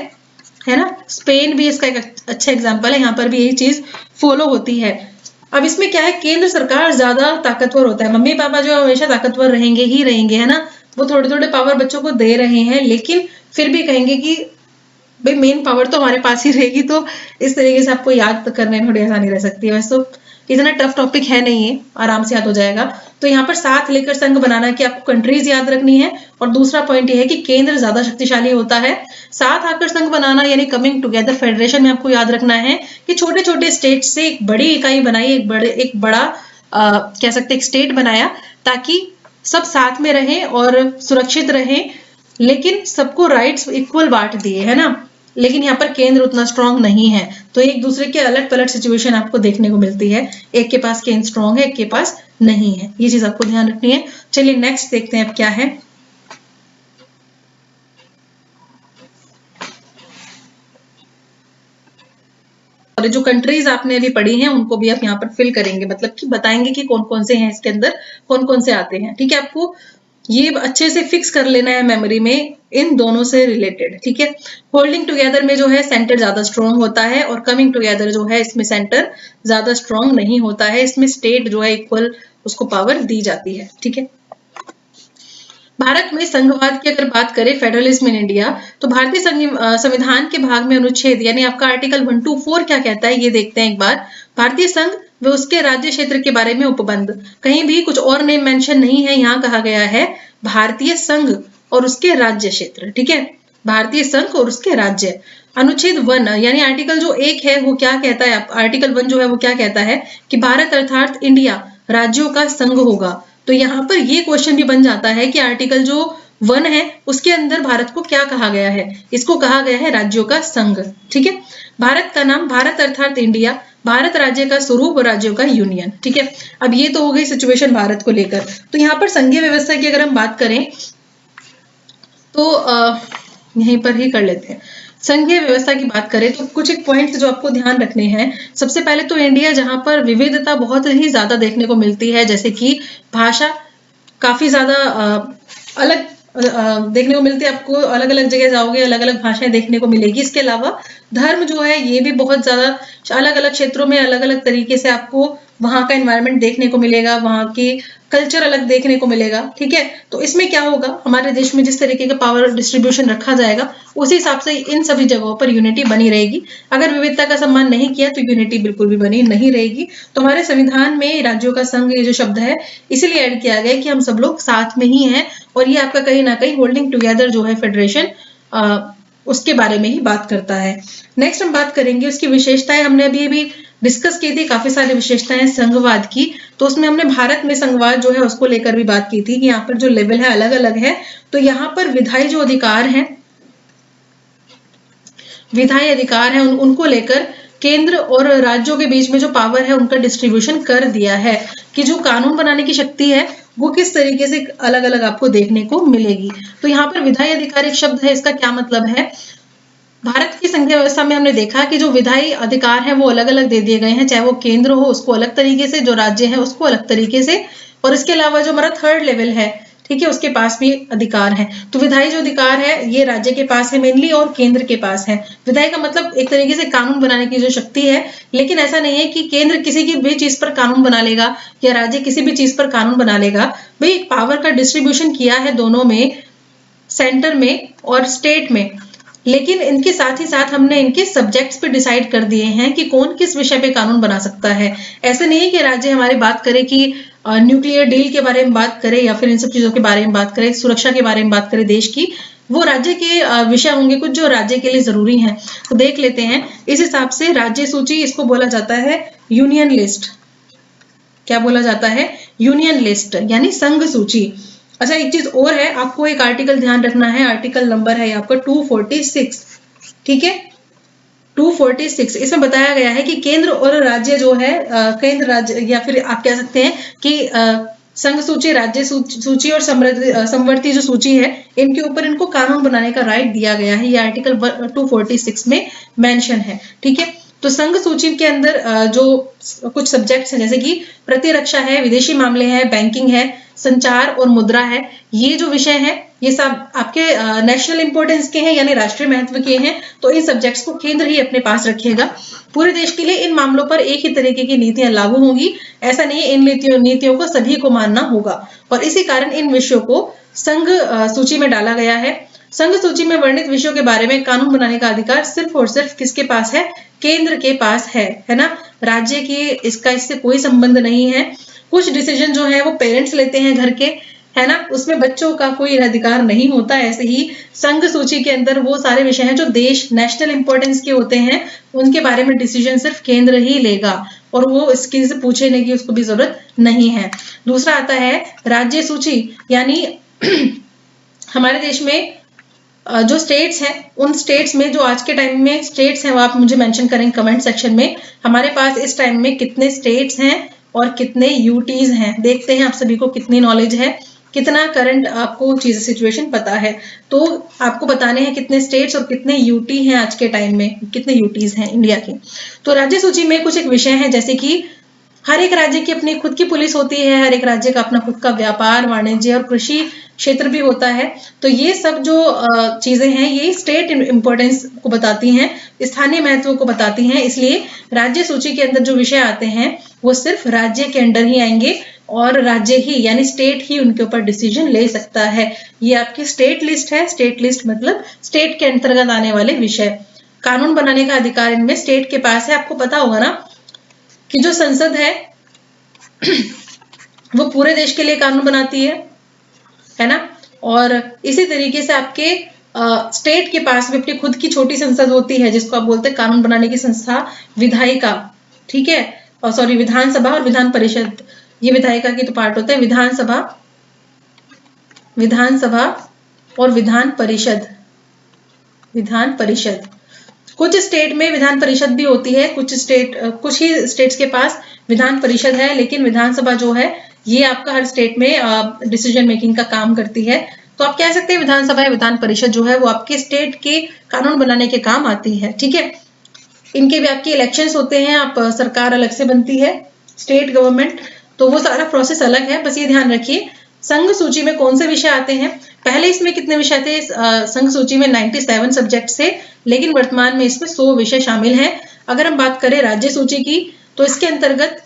ना, स्पेन भी इसका एक अच्छा एग्जाम्पल है, यहाँ पर भी यही चीज फॉलो होती है। अब इसमें क्या है, केंद्र सरकार ज्यादा ताकतवर होता है, मम्मी पापा जो हमेशा ताकतवर रहेंगे ही रहेंगे, है ना, वो थोड़े थोड़े पावर बच्चों को दे रहे हैं, लेकिन फिर भी कहेंगे कि भाई मेन पावर तो हमारे पास ही रहेगी। तो इस तरीके से आपको याद करने में थोड़ी आसानी रह सकती है। वैसे तो इतना टफ टॉपिक है नहीं है, आराम से याद हो जाएगा। तो यहाँ पर साथ लेकर संघ बनाना कि आपको कंट्रीज याद रखनी है, और दूसरा पॉइंट ये है कि केंद्र ज्यादा शक्तिशाली होता है। साथ आकर संघ बनाना यानी कमिंग टुगेदर फेडरेशन में आपको याद रखना है कि छोटे छोटे स्टेट से एक बड़ी इकाई बनाई, एक बड़ा कह सकते एक स्टेट बनाया, ताकि सब साथ में रहें और सुरक्षित रहें, लेकिन सबको राइट्स इक्वल बांट दिए, है ना। लेकिन यहाँ पर केंद्र उतना स्ट्रांग नहीं है, तो एक दूसरे के अलग पलट सिचुएशन आपको देखने को मिलती है, एक के पास केंद्र स्ट्रांग है, एक के पास नहीं है, ये चीज आपको ध्यान रखनी है। चलिए नेक्स्ट देखते हैं अब क्या है। और जो कंट्रीज आपने अभी पढ़ी हैं उनको भी आप यहाँ पर फिल करेंगे, मतलब कि बताएंगे कि कौन कौन से हैं इसके अंदर, कौन कौन से आते हैं। ठीक है, आपको ये अच्छे से फिक्स कर लेना है मेमोरी में इन दोनों से रिलेटेड। ठीक है, होल्डिंग टुगेदर में जो है सेंटर ज्यादा स्ट्रांग होता है, और कमिंग टुगेदर जो है इसमें सेंटर ज्यादा स्ट्रांग नहीं होता है, इसमें स्टेट जो है इक्वल उसको पावर दी जाती है। ठीक है, भारत में संघवाद की अगर बात करें, फेडरलिज्म इन इंडिया, तो भारतीय संविधान के भाग में अनुच्छेद यानी आपका आर्टिकल 124 क्या कहता है ये देखते हैं एक बार। भारतीय संघ व उसके राज्य क्षेत्र के बारे में उपबंध। कहीं भी कुछ और नेम मेंशन नहीं है, यहाँ कहा गया है भारतीय संघ और उसके राज्य क्षेत्र। ठीक है, भारतीय संघ और उसके राज्य। अनुच्छेद 1 यानी आर्टिकल जो 1 है वो क्या कहता है, आर्टिकल 1 जो है वो क्या कहता है कि भारत अर्थात इंडिया राज्यों का संघ होगा। तो यहाँ पर ये क्वेश्चन भी बन जाता है कि आर्टिकल जो 1 है उसके अंदर भारत को क्या कहा गया है, इसको कहा गया है राज्यों का संघ। ठीक है, भारत का नाम भारत अर्थात इंडिया, भारत राज्य का स्वरूप और राज्यों का यूनियन। ठीक है, अब ये तो हो गई सिचुएशन भारत को लेकर। तो यहाँ पर संघीय व्यवस्था की अगर हम बात करें तो यहीं पर ही कर लेते हैं। संघीय व्यवस्था की बात करें तो कुछ एक पॉइंट्स जो आपको ध्यान रखने हैं। सबसे पहले तो इंडिया जहां पर विविधता बहुत ही ज्यादा देखने को मिलती है, जैसे कि भाषा काफी ज्यादा अलग देखने को मिलती है, आपको अलग अलग जगह जाओगे अलग अलग भाषाएं देखने को मिलेगी। इसके अलावा धर्म जो है ये भी बहुत ज्यादा अलग अलग क्षेत्रों में अलग अलग तरीके से आपको वहां का एनवायरनमेंट देखने को मिलेगा, वहां की कल्चर अलग देखने को मिलेगा। ठीक है, तो इसमें क्या होगा, हमारे देश में जिस तरीके का पावर डिस्ट्रीब्यूशन रखा जाएगा उसी हिसाब से इन सभी जगहों पर यूनिटी बनी रहेगी। अगर विविधता का सम्मान नहीं किया तो यूनिटी बिल्कुल भी बनी नहीं रहेगी। तो हमारे संविधान में राज्यों का संघ ये जो शब्द है इसीलिए ऐड किया गया कि हम सब लोग साथ में ही हैं, और ये आपका कहीं ना कहीं होल्डिंग टुगेदर जो है फेडरेशन उसके बारे में ही बात करता है। नेक्स्ट हम बात करेंगे उसकी विशेषताएं। हमने अभी डिस्कस की थी काफी सारी विशेषताएं संघवाद की, तो उसमें हमने भारत में संघवाद जो है उसको लेकर भी बात की थी कि यहाँ पर जो लेवल है अलग अलग है। तो यहाँ पर विधायी जो अधिकार हैं, विधायी अधिकार है उनको लेकर केंद्र और राज्यों के बीच में जो पावर है उनका डिस्ट्रीब्यूशन कर दिया है कि जो कानून बनाने की शक्ति है वो किस तरीके से अलग अलग आपको देखने को मिलेगी। तो यहाँ पर विधायी अधिकार एक शब्द है, इसका क्या मतलब है, भारत की संघीय व्यवस्था में हमने देखा कि जो विधायी अधिकार हैं वो अलग अलग दे दिए गए हैं, चाहे वो केंद्र हो उसको अलग तरीके से, जो राज्य है उसको अलग तरीके से, और इसके अलावा जो हमारा थर्ड लेवल है, ठीक है, उसके पास भी अधिकार है। तो विधायी जो अधिकार है ये राज्य के पास है मेनली और केंद्र के पास है। विधायी का मतलब एक तरीके से कानून बनाने की जो शक्ति है, लेकिन ऐसा नहीं है कि केंद्र किसी की भी चीज पर कानून बना लेगा या राज्य किसी भी चीज पर कानून बना लेगा। भाई पावर का डिस्ट्रीब्यूशन किया है दोनों में, सेंटर में और स्टेट में, लेकिन इनके साथ ही साथ हमने इनके सब्जेक्ट्स पे डिसाइड कर दिए हैं कि कौन किस विषय पे कानून बना सकता है। ऐसे नहीं है कि राज्य हमारी बात करे कि न्यूक्लियर डील के बारे में बात करे या फिर इन सब चीजों के बारे में बात करे, सुरक्षा के बारे में बात करे देश की, वो राज्य के विषय होंगे कुछ जो राज्य के लिए जरूरी हैं। तो देख लेते हैं इस हिसाब से राज्य सूची, इसको बोला जाता है यूनियन लिस्ट। क्या बोला जाता है, यूनियन लिस्ट यानी संघ सूची। अच्छा एक चीज और है, आपको एक आर्टिकल ध्यान रखना है, आर्टिकल नंबर है आपका 246। ठीक है, 246 इसमें बताया गया है कि केंद्र और राज्य जो है केंद्र राज्य या फिर आप कह सकते हैं कि संघ सूची, राज्य सूची और समवर्ती जो सूची है इनके ऊपर इनको कानून बनाने का राइट दिया गया है। ये आर्टिकल 246 में मेंशन है। ठीक है, तो संघ सूची के अंदर जो कुछ सब्जेक्ट्स हैं जैसे कि प्रतिरक्षा है, विदेशी मामले हैं, बैंकिंग है, संचार और मुद्रा है, ये जो विषय है ये सब आपके नेशनल इंपॉर्टेंस के हैं यानी राष्ट्रीय महत्व के हैं। तो इन सब्जेक्ट्स को केंद्र ही अपने पास रखेगा। पूरे देश के लिए इन मामलों पर एक ही तरीके की नीतियां लागू होंगी, ऐसा नहीं है, इन नीतियों को सभी को मानना होगा, और इसी कारण इन विषयों को संघ सूची में डाला गया है। संघ सूची में वर्णित विषयों के बारे में कानून बनाने का अधिकार सिर्फ और सिर्फ किसके पास है, केंद्र के पास है ना, राज्य की इसका इससे कोई संबंध नहीं है। कुछ डिसीजन जो है वो पेरेंट्स लेते हैं घर के, है ना, उसमें बच्चों का कोई अधिकार नहीं होता। ऐसे ही संघ सूची के अंदर वो सारे विषय हैं जो देश नेशनल इंपॉर्टेंस के होते हैं, उनके बारे में डिसीजन सिर्फ केंद्र ही लेगा और वो इसकी से पूछने की उसको भी जरूरत नहीं है। दूसरा आता है राज्य सूची, यानी हमारे देश में जो स्टेट्स हैं उन स्टेट्स में जो आज के टाइम में स्टेट्स हैं वो आप मुझे मेंशन करेंगे कमेंट सेक्शन में। हमारे पास इस टाइम में कितने स्टेट्स हैं और कितने यूटीज हैं, देखते हैं आप सभी को कितनी नॉलेज है, कितना करंट आपको चीज सिचुएशन पता है। तो आपको बताने हैं कितने स्टेट्स और कितने यूटी हैं आज के टाइम में, कितने यूटीज हैं इंडिया के। तो राज्य सूची में कुछ एक विषय है जैसे कि हर एक राज्य की अपनी खुद की पुलिस होती है, हर एक राज्य का अपना खुद का व्यापार, वाणिज्य और कृषि क्षेत्र भी होता है। तो ये सब जो चीजें हैं ये स्टेट इंपॉर्टेंस को बताती हैं, स्थानीय महत्व को बताती हैं, इसलिए राज्य सूची के अंदर जो विषय आते हैं वो सिर्फ राज्य के अंडर ही आएंगे और राज्य ही यानी स्टेट ही उनके ऊपर डिसीजन ले सकता है। ये आपकी स्टेट लिस्ट है। स्टेट लिस्ट मतलब स्टेट के अंतर्गत आने वाले विषय। कानून बनाने का अधिकार इनमें स्टेट के पास है। आपको पता होगा ना कि जो संसद है वो पूरे देश के लिए कानून बनाती है ना। और इसी तरीके से आपके स्टेट के पास भी अपनी खुद की छोटी संसद होती है जिसको आप बोलते हैं कानून बनाने की संस्था, विधायिका, ठीक है, और सॉरी विधानसभा और विधान परिषद, ये विधायिका की तो पार्ट होता है, विधानसभा, विधानसभा और विधान परिषद, विधान परिषद। कुछ स्टेट में विधान परिषद भी होती है, कुछ ही स्टेट्स के पास विधान परिषद है, लेकिन विधानसभा जो है ये आपका हर स्टेट में डिसीजन मेकिंग का काम करती है। तो आप कह सकते हैं विधानसभा या विधान परिषद जो है वो आपके स्टेट के कानून बनाने के काम आती है, ठीक है। इनके भी आपके इलेक्शंस होते हैं, आप सरकार अलग से बनती है, स्टेट गवर्नमेंट, तो वो सारा प्रोसेस अलग है। बस ये ध्यान रखिए संघ सूची में कौन से विषय आते हैं। पहले इसमें कितने विषय थे, संघ सूची में 97 सब्जेक्ट थे, लेकिन वर्तमान में इसमें 100 विषय शामिल हैं। अगर हम बात करें राज्य सूची की तो इसके अंतर्गत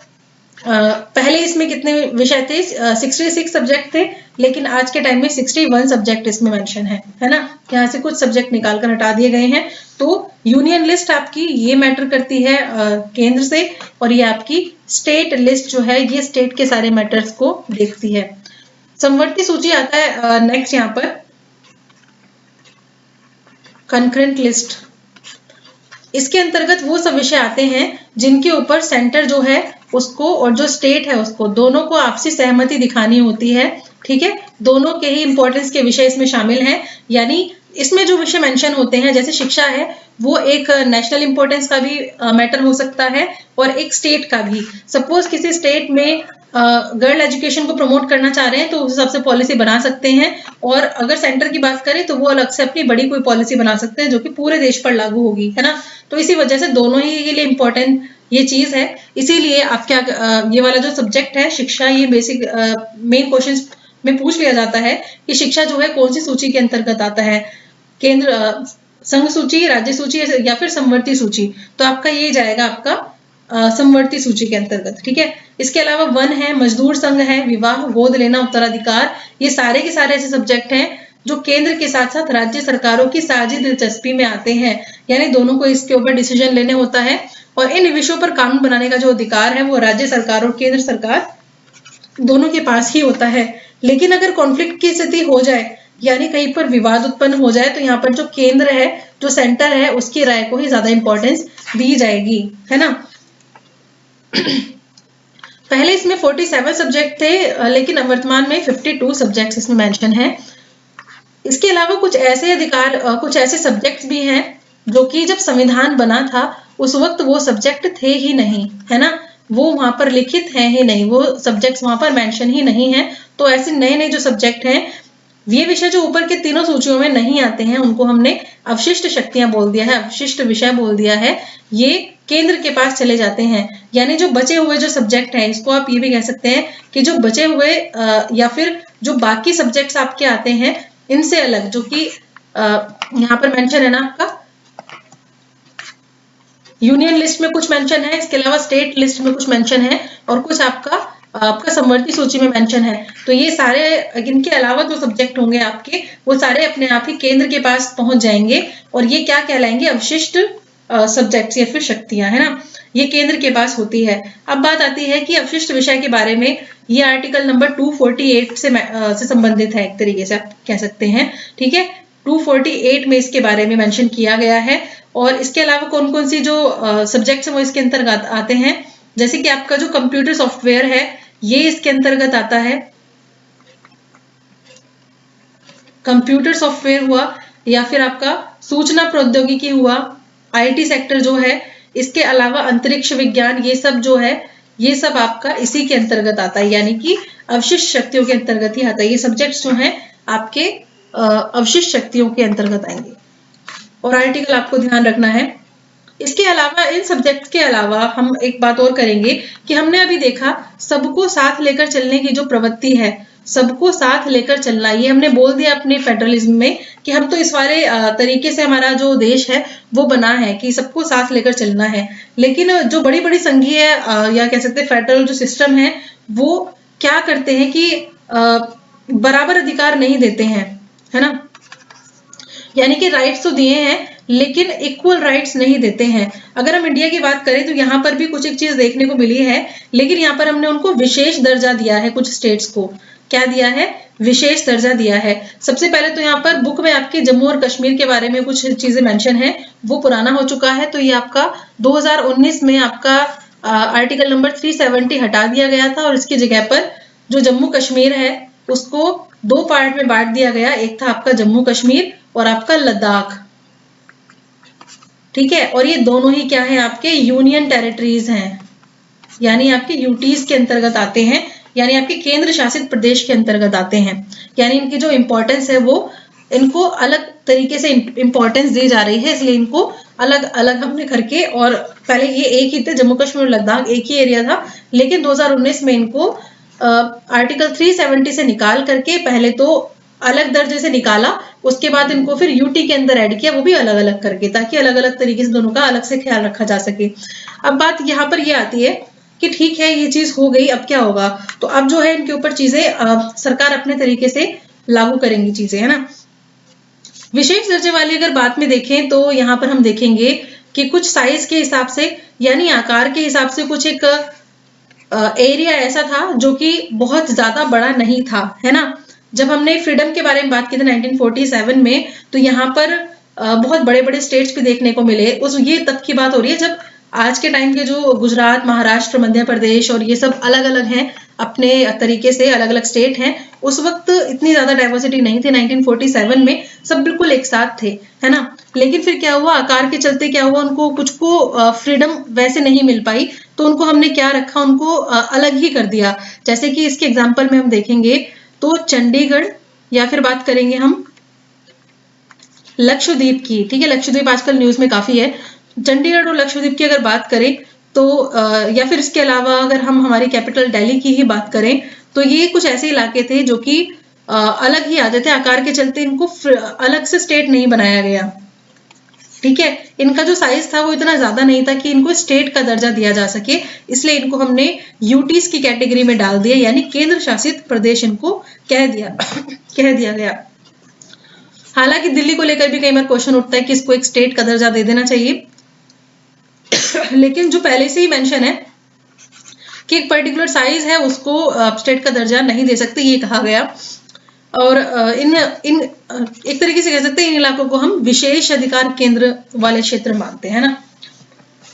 पहले इसमें कितने विषय थे, 66 सब्जेक्ट थे, लेकिन आज के टाइम में 61 सब्जेक्ट इसमें मेंशन है ना। यहाँ से कुछ सब्जेक्ट निकाल कर हटा दिए गए हैं। तो यूनियन लिस्ट आपकी ये मैटर करती है केंद्र से, और ये आपकी स्टेट लिस्ट जो है ये स्टेट के सारे मैटर्स को देखती है। समवर्ती सूची आता है नेक्स्ट यहाँ पर, कंकरेंट लिस्ट। इसके अंतर्गत वो सब विषय आते हैं जिनके ऊपर सेंटर जो है उसको और जो स्टेट है उसको दोनों को आपसी सहमति दिखानी होती है, ठीक है। दोनों के ही इंपॉर्टेंस के विषय इसमें शामिल हैं। यानी इसमें जो विषय मेंशन होते हैं जैसे शिक्षा है वो एक नेशनल इंपॉर्टेंस का भी मैटर हो सकता है और एक स्टेट का भी। सपोज किसी स्टेट में गर्ल एजुकेशन को प्रमोट करना चाह रहे हैं तो उस हिसाब से पॉलिसी बना सकते हैं, और अगर सेंटर की बात करें तो वो अलग से अपनी बड़ी कोई पॉलिसी बना सकते हैं जो कि पूरे देश पर लागू होगी, है ना। तो इसी वजह से दोनों ही के लिए इम्पोर्टेंट ये चीज है। इसीलिए आप क्या ये वाला जो सब्जेक्ट है शिक्षा, ये बेसिक मेन क्वेश्चन में पूछ लिया जाता है कि शिक्षा जो है कौन सी सूची के अंतर्गत आता है, केंद्र संघ सूची, राज्य सूची या फिर समवर्ती सूची। तो आपका ये जाएगा आपका समवर्ती सूची के अंतर्गत, ठीक है। इसके अलावा वन है, मजदूर संघ है, विवाह, गोद लेना, उत्तराधिकार, ये सारे के सारे ऐसे सब्जेक्ट हैं जो केंद्र के साथ साथ राज्य सरकारों की साझी दिलचस्पी में आते हैं। यानी दोनों को इसके ऊपर डिसीजन लेने होता है, और इन विषयों पर कानून बनाने का जो अधिकार है वो राज्य सरकार और केंद्र सरकार दोनों के पास ही होता है। लेकिन अगर कॉन्फ्लिक्ट की स्थिति हो जाए, यानी कहीं पर विवाद उत्पन्न हो जाए, तो यहाँ पर जो केंद्र है, जो सेंटर है, उसकी राय को ही ज्यादा इंपॉर्टेंस दी जाएगी, है ना। पहले इसमें 47 सब्जेक्ट थे, लेकिन वर्तमान में 52 सब्जेक्ट्स इसमें मेंशन है। इसके अलावा कुछ ऐसे अधिकार, कुछ ऐसे सब्जेक्ट्स भी हैं जो कि जब संविधान बना था उस वक्त वो सब्जेक्ट थे ही नहीं, है ना, वो वहां पर लिखित हैं ही नहीं, वो सब्जेक्ट्स वहां पर मेंशन ही नहीं है। तो ऐसे नए नए जो सब्जेक्ट हैं, ये विषय जो ऊपर के तीनों सूचियों में नहीं आते हैं उनको हमने अवशिष्ट शक्तियां बोल दिया है, अवशिष्ट विषय बोल दिया है। ये केंद्र के पास चले जाते हैं। यानी जो बचे हुए जो सब्जेक्ट हैं, इसको आप ये भी कह सकते हैं कि जो बचे हुए या फिर जो बाकी सब्जेक्ट्स आपके आते हैं इनसे अलग, जो कि यहाँ पर मेंशन है ना आपका यूनियन लिस्ट में कुछ मेंशन है, इसके अलावा स्टेट लिस्ट में कुछ मेंशन है, और कुछ आपका समवर्ती सूची में मेंशन है। तो ये सारे, इनके अलावा जो सब्जेक्ट होंगे आपके, वो सारे अपने आप ही केंद्र के पास पहुंच जाएंगे, और ये क्या कहलाएंगे, अवशिष्ट सब्जेक्ट्स या फिर शक्तियां, है ना, ये केंद्र के पास होती है। अब बात आती है कि अवशिष्ट विषय के बारे में, ये आर्टिकल नंबर 248 से संबंधित है, एक तरीके से आप कह सकते हैं, ठीक है। 248 में इसके बारे में मेंशन किया गया है। और इसके अलावा कौन कौन सी जो सब्जेक्ट्स हैं वो इसके अंतर्गत आते हैं, जैसे कि आपका जो कंप्यूटर सॉफ्टवेयर है ये इसके अंतर्गत आता है, कंप्यूटर सॉफ्टवेयर हुआ, या फिर आपका सूचना प्रौद्योगिकी हुआ, आईटी सेक्टर जो है, इसके अलावा अंतरिक्ष विज्ञान, ये सब जो है ये सब आपका इसी के अंतर्गत आता है, यानी कि अवशिष्ट शक्तियों के अंतर्गत ही आता है। ये सब्जेक्ट्स जो हैं आपके अवशिष्ट शक्तियों के अंतर्गत आएंगे। और आर्टिकल आपको ध्यान रखना है। इसके अलावा, इन सब्जेक्ट्स के अलावा हम एक बात और करेंगे कि हमने अभी देखा सबको साथ लेकर चलने की जो प्रवृत्ति है, सबको साथ लेकर चलना, ये हमने बोल दिया अपने फेडरलिज्म में कि हम तो इस वाले तरीके से हमारा जो देश है वो बना है कि सबको साथ लेकर चलना है। लेकिन जो बड़ी बड़ी संघीय या कह सकते हैं फेडरल जो सिस्टम है वो क्या करते हैं कि बराबर अधिकार नहीं देते हैं, है ना। यानी कि राइट्स तो दिए हैं लेकिन इक्वल राइट्स नहीं देते हैं। अगर हम इंडिया की बात करें तो यहाँ पर भी कुछ एक चीज देखने को मिली है, लेकिन यहाँ पर हमने उनको विशेष दर्जा दिया है। कुछ स्टेट्स को क्या दिया है? विशेष दर्जा दिया है। सबसे पहले तो यहाँ पर बुक में आपके जम्मू और कश्मीर के बारे में कुछ चीजें मेंशन है, वो पुराना हो चुका है। तो ये आपका 2019 में आपका आर्टिकल नंबर 370 हटा दिया गया था और इसकी जगह पर जो जम्मू कश्मीर है उसको 2 पार्ट में बांट दिया गया। एक था आपका जम्मू कश्मीर और आपका लद्दाख, ठीक है। और ये दोनों ही क्या है? आपके यूनियन टेरिटरीज हैं, यानी आपके यूटीज के अंतर्गत आते हैं, यानी आपके केंद्र शासित प्रदेश के अंतर्गत आते हैं। यानी इनकी जो इंपॉर्टेंस है वो इनको अलग तरीके से इंपॉर्टेंस दी जा रही है, इसलिए इनको अलग अलग हमने करके, और पहले ये एक ही थे, जम्मू कश्मीर और लद्दाख एक ही एरिया था, लेकिन 2019 में इनको आर्टिकल 370 से निकाल करके पहले तो अलग दर्जे से निकाला, उसके बाद इनको फिर यूटी के अंदर ऐड किया, वो भी अलग अलग करके, ताकि अलग अलग तरीके से दोनों का अलग से ख्याल रखा जा सके। अब बात यहाँ पर ये आती है कि ठीक है ये चीज हो गई, अब क्या होगा? तो अब जो है इनके ऊपर चीजें सरकार अपने तरीके से लागू करेंगी चीजें, है ना। विशेष दर्जे वाली अगर बात में देखें तो यहाँ पर हम देखेंगे कि कुछ साइज के हिसाब से, यानी आकार के हिसाब से कुछ एक एरिया ऐसा था जो कि बहुत ज्यादा बड़ा नहीं था, है ना। जब हमने फ्रीडम के बारे में बात की थी 1947 में, तो यहाँ पर बहुत बड़े बड़े स्टेट्स भी देखने को मिले। ये तब की बात हो रही है जब आज के टाइम के जो गुजरात, महाराष्ट्र, मध्य प्रदेश और ये सब अलग अलग हैं, अपने तरीके से अलग अलग स्टेट हैं। उस वक्त इतनी ज्यादा डाइवर्सिटी नहीं थी। 1947 में सब बिल्कुल एक साथ थे, है ना। लेकिन फिर क्या हुआ, आकार के चलते क्या हुआ, उनको कुछ को फ्रीडम वैसे नहीं मिल पाई, तो उनको हमने क्या रखा, उनको अलग ही कर दिया। जैसे कि इसके एग्जाम्पल में हम देखेंगे तो चंडीगढ़, या फिर बात करेंगे हम लक्षद्वीप की, ठीक है। लक्षद्वीप आजकल न्यूज में काफी है। चंडीगढ़ और लक्षद्वीप की अगर बात करें तो या फिर इसके अलावा अगर हम हमारी कैपिटल दिल्ली की ही बात करें तो ये कुछ ऐसे इलाके थे जो कि अलग ही आते थे। आकार के चलते इनको अलग से स्टेट नहीं बनाया गया, ठीक है। इनका जो साइज था वो इतना ज्यादा नहीं था कि इनको स्टेट का दर्जा दिया जा सके, इसलिए इनको हमने यूटीज की कैटेगरी में डाल दिया, यानी केंद्र शासित प्रदेश इनको कह दिया गया। हालांकि दिल्ली को लेकर भी कई बार क्वेश्चन उठता है कि इसको एक स्टेट का दर्जा दे देना चाहिए, लेकिन जो पहले से ही मेंशन है कि एक पर्टिकुलर साइज है उसको स्टेट का दर्जा नहीं दे सकते, ये कहा गया। और इन एक तरीके से कह सकते हैं इन इलाकों को हम विशेष अधिकार केंद्र वाले क्षेत्र मानते हैं ना।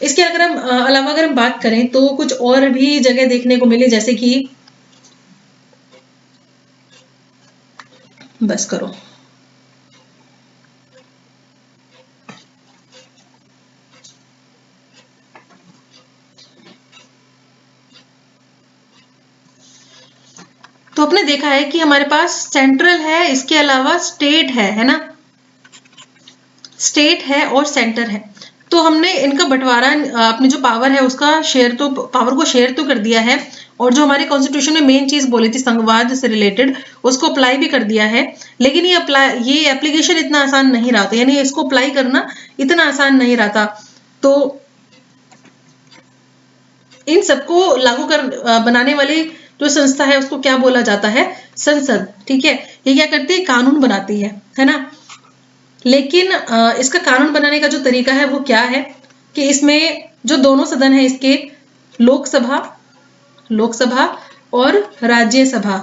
इसके अलावा अगर हम बात करें तो कुछ और भी जगह देखने को मिले, जैसे कि बस करो, तो आपने देखा है कि हमारे पास सेंट्रल है, इसके अलावा स्टेट है ना, स्टेट है और सेंटर है। तो हमने इनका बंटवारा, अपनी जो पावर है उसका शेयर, तो पावर को शेयर तो कर दिया है, और जो हमारे कॉन्स्टिट्यूशन में मेन चीज बोली थी संघवाद से रिलेटेड, उसको अप्लाई भी कर दिया है। लेकिन ये एप्लीकेशन इतना आसान नहीं रहा था, यानी इसको अप्लाई करना इतना आसान नहीं रहा था। तो इन सबको लागू कर बनाने वाली जो संस्था है उसको क्या बोला जाता है? संसद, ठीक है। ये क्या करती है? कानून बनाती है ना। लेकिन इसका कानून बनाने का जो तरीका है वो क्या है कि इसमें जो दोनों सदन है इसके, लोकसभा और राज्यसभा,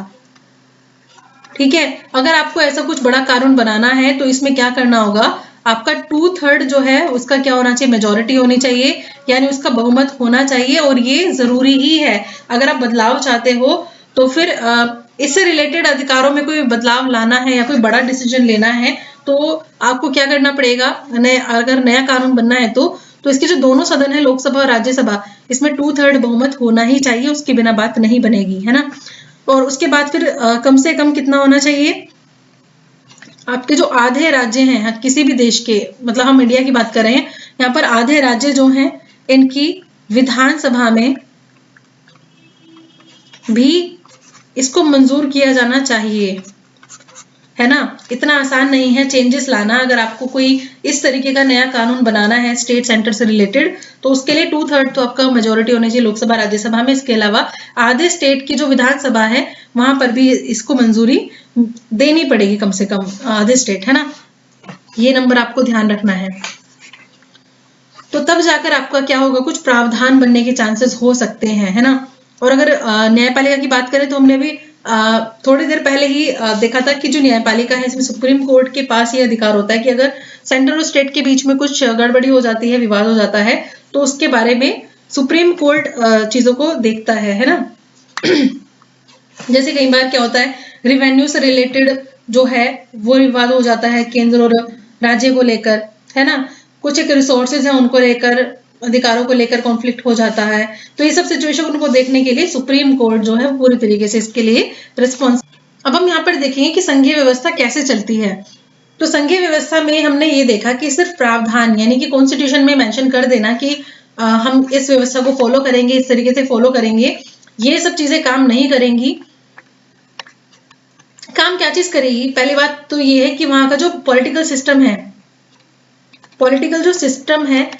ठीक है। अगर आपको ऐसा कुछ बड़ा कानून बनाना है तो इसमें क्या करना होगा, आपका 2/3 जो है उसका क्या होना चाहिए? मेजोरिटी होनी चाहिए, यानी उसका बहुमत होना चाहिए, और ये जरूरी ही है। अगर आप बदलाव चाहते हो तो फिर इससे रिलेटेड अधिकारों में कोई बदलाव लाना है या कोई बड़ा डिसीजन लेना है तो आपको क्या करना पड़ेगा, अगर नया कानून बनना है तो इसके जो दोनों सदन है, लोकसभा और राज्यसभा, इसमें 2/3 बहुमत होना ही चाहिए, उसके बिना बात नहीं बनेगी, है ना। और उसके बाद फिर कम से कम कितना होना चाहिए? आपके जो आधे राज्य हैं किसी भी देश के, मतलब हम इंडिया की बात कर रहे हैं, यहाँ पर आधे राज्य जो हैं इनकी विधानसभा में भी इसको मंजूर किया जाना चाहिए, है ना। इतना आसान नहीं है चेंजेस लाना। अगर आपको कोई इस तरीके का नया कानून बनाना है स्टेट सेंटर से रिलेटेड, तो उसके लिए 2/3 तो आपका मेजोरिटी होनी चाहिए लोकसभा राज्यसभा में। इसके अलावा आधे स्टेट की जो विधानसभा है वहां पर भी इसको मंजूरी देनी पड़ेगी, कम से कम आधे स्टेट, है ना। ये नंबर आपको ध्यान रखना है। तब जाकर आपका क्या होगा, कुछ प्रावधान बनने के चांसेस हो सकते हैं, है ना। और अगर न्यायपालिका की बात करें तो हमने अभी थोड़ी देर पहले ही देखा था कि जो न्यायपालिका है इसमें सुप्रीम कोर्ट के पास ये अधिकार होता है कि अगर सेंट्रल और स्टेट के बीच में कुछ गड़बड़ी हो जाती है, विवाद हो जाता है, तो उसके बारे में सुप्रीम कोर्ट चीजों को देखता है ना। जैसे कई बार क्या होता है, रिवेन्यू से रिलेटेड जो है वो विवाद हो जाता है केंद्र और राज्य को लेकर, है ना। कुछ एक रिसोर्सेज है उनको लेकर, अधिकारों को लेकर कॉन्फ्लिक्ट हो जाता है, तो ये सब सिचुएशन उनको देखने के लिए सुप्रीम कोर्ट जो है पूरी तरीके से इसके लिए रिस्पॉन्स। अब हम यहाँ पर देखेंगे कि संघीय व्यवस्था कैसे चलती है। तो संघीय व्यवस्था में हमने ये देखा कि सिर्फ प्रावधान यानी कि कॉन्स्टिट्यूशन में मेंशन कर देना कि हम इस व्यवस्था को फॉलो करेंगे, इस तरीके से फॉलो करेंगे, ये सब चीजें काम नहीं करेंगी। काम क्या चीज करेगी, पहली बात तो ये है कि वहां का जो पॉलिटिकल सिस्टम है, पॉलिटिकल जो सिस्टम है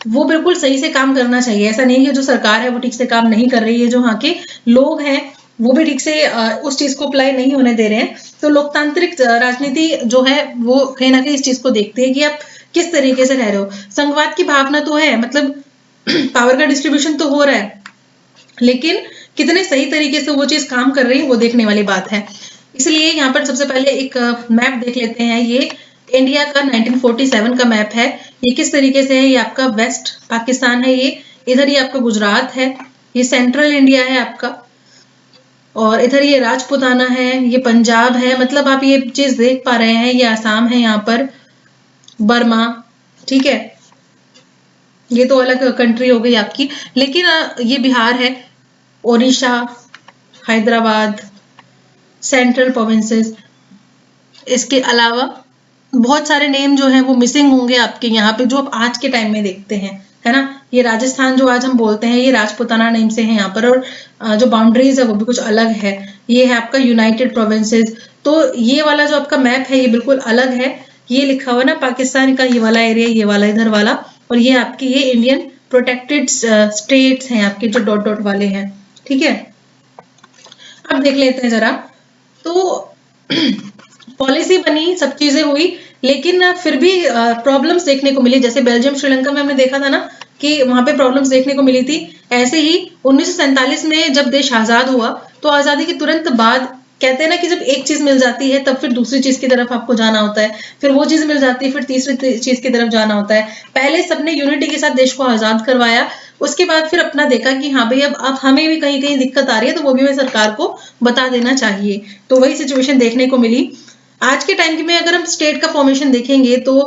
वो बिल्कुल सही से काम करना चाहिए। ऐसा नहीं है कि जो सरकार है वो ठीक से काम नहीं कर रही है, जो वहाँ के लोग हैं वो भी ठीक से उस चीज को अप्लाई नहीं होने दे रहे हैं। तो लोकतांत्रिक राजनीति जो है वो कहीं ना कहीं इस चीज को देखती है कि आप किस तरीके से रह रहे हो। संघवाद की भावना तो है, मतलब पावर का डिस्ट्रीब्यूशन तो हो रहा है, लेकिन कितने सही तरीके से वो चीज काम कर रही है वो देखने वाली बात है। इसलिए यहाँ पर सबसे पहले एक मैप देख लेते हैं। ये इंडिया का 1947 का मैप है। ये किस तरीके से है, ये आपका वेस्ट पाकिस्तान है, ये इधर ये आपका गुजरात है, ये सेंट्रल इंडिया है आपका, और इधर ये राजपुताना है, ये पंजाब है, मतलब आप ये चीज देख पा रहे हैं, ये आसाम है, यहाँ पर बर्मा, ठीक है। ये तो अलग कंट्री हो गई आपकी, लेकिन ये बिहार है, ओडिशा, हैदराबाद, सेंट्रल प्रोविंसेस। इसके अलावा बहुत सारे नेम जो हैं वो मिसिंग होंगे आपके यहाँ पे, जो आप आज के टाइम में देखते हैं, है ना। ये राजस्थान जो आज हम बोलते हैं ये राजपुताना नेम से है यहाँ पर, और जो बाउंड्रीज है वो भी कुछ अलग है। ये है आपका यूनाइटेड प्रोविंसेस। तो ये वाला जो आपका मैप है ये बिल्कुल अलग है। ये लिखा हुआ ना पाकिस्तान का ये वाला एरिया, ये वाला इधर वाला, और ये आपके ये इंडियन प्रोटेक्टेड स्टेट्स हैं आपके, जो डॉट डॉट वाले हैं, ठीक है। अब देख लेते हैं जरा। तो पॉलिसी बनी, सब चीजें हुई, लेकिन फिर भी प्रॉब्लम्स देखने को मिली। जैसे बेल्जियम श्रीलंका में हमने देखा था ना कि वहां पे प्रॉब्लम्स देखने को मिली थी। ऐसे ही 1947 में जब देश आजाद हुआ तो आजादी के तुरंत बाद कहते हैं ना कि जब एक चीज मिल जाती है तब फिर दूसरी चीज की तरफ आपको जाना होता है, फिर वो चीज मिल जाती है फिर तीसरी चीज की तरफ जाना होता है। पहले सबने यूनिटी के साथ देश को आजाद करवाया, उसके बाद फिर अपना देखा कि हाँ भाई अब हमें भी कहीं कहीं दिक्कत आ रही है, तो वो भी हमें सरकार को बता देना चाहिए। तो वही सिचुएशन देखने को मिली। आज के टाइम में अगर हम स्टेट का फॉर्मेशन देखेंगे तो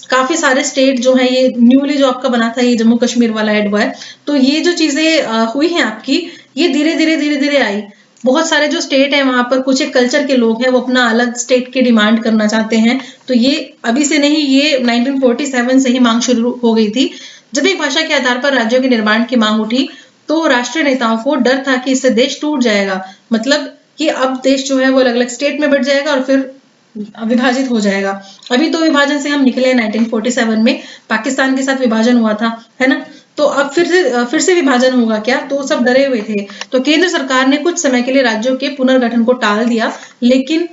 काफी सारे स्टेट जो है, ये न्यूली जो आपका बना था ये जम्मू कश्मीर वाला ऐड हुआ है, तो ये जो चीजें हुई हैं आपकी, ये धीरे धीरे आई। बहुत सारे जो स्टेट है वहां पर कुछ एक कल्चर के लोग हैं, वो अपना अलग स्टेट की डिमांड करना चाहते हैं। तो ये अभी से नहीं, ये 1947 से ही मांग शुरू हो गई थी। जब एक भाषा के आधार पर राज्यों के निर्माण की मांग उठी तो राष्ट्रीय नेताओं को डर था कि इससे देश टूट जाएगा, मतलब कि अब देश जो है वो अलग अलग स्टेट में बढ़ जाएगा और फिर विभाजित हो जाएगा। अभी तो विभाजन से हम निकले 1947 में, पाकिस्तान के साथ विभाजन हुआ था, है ना। तो अब फिर से विभाजन होगा क्या, तो सब डरे हुए थे। तो केंद्र सरकार ने कुछ समय के लिए राज्यों के पुनर्गठन को टाल दिया, लेकिन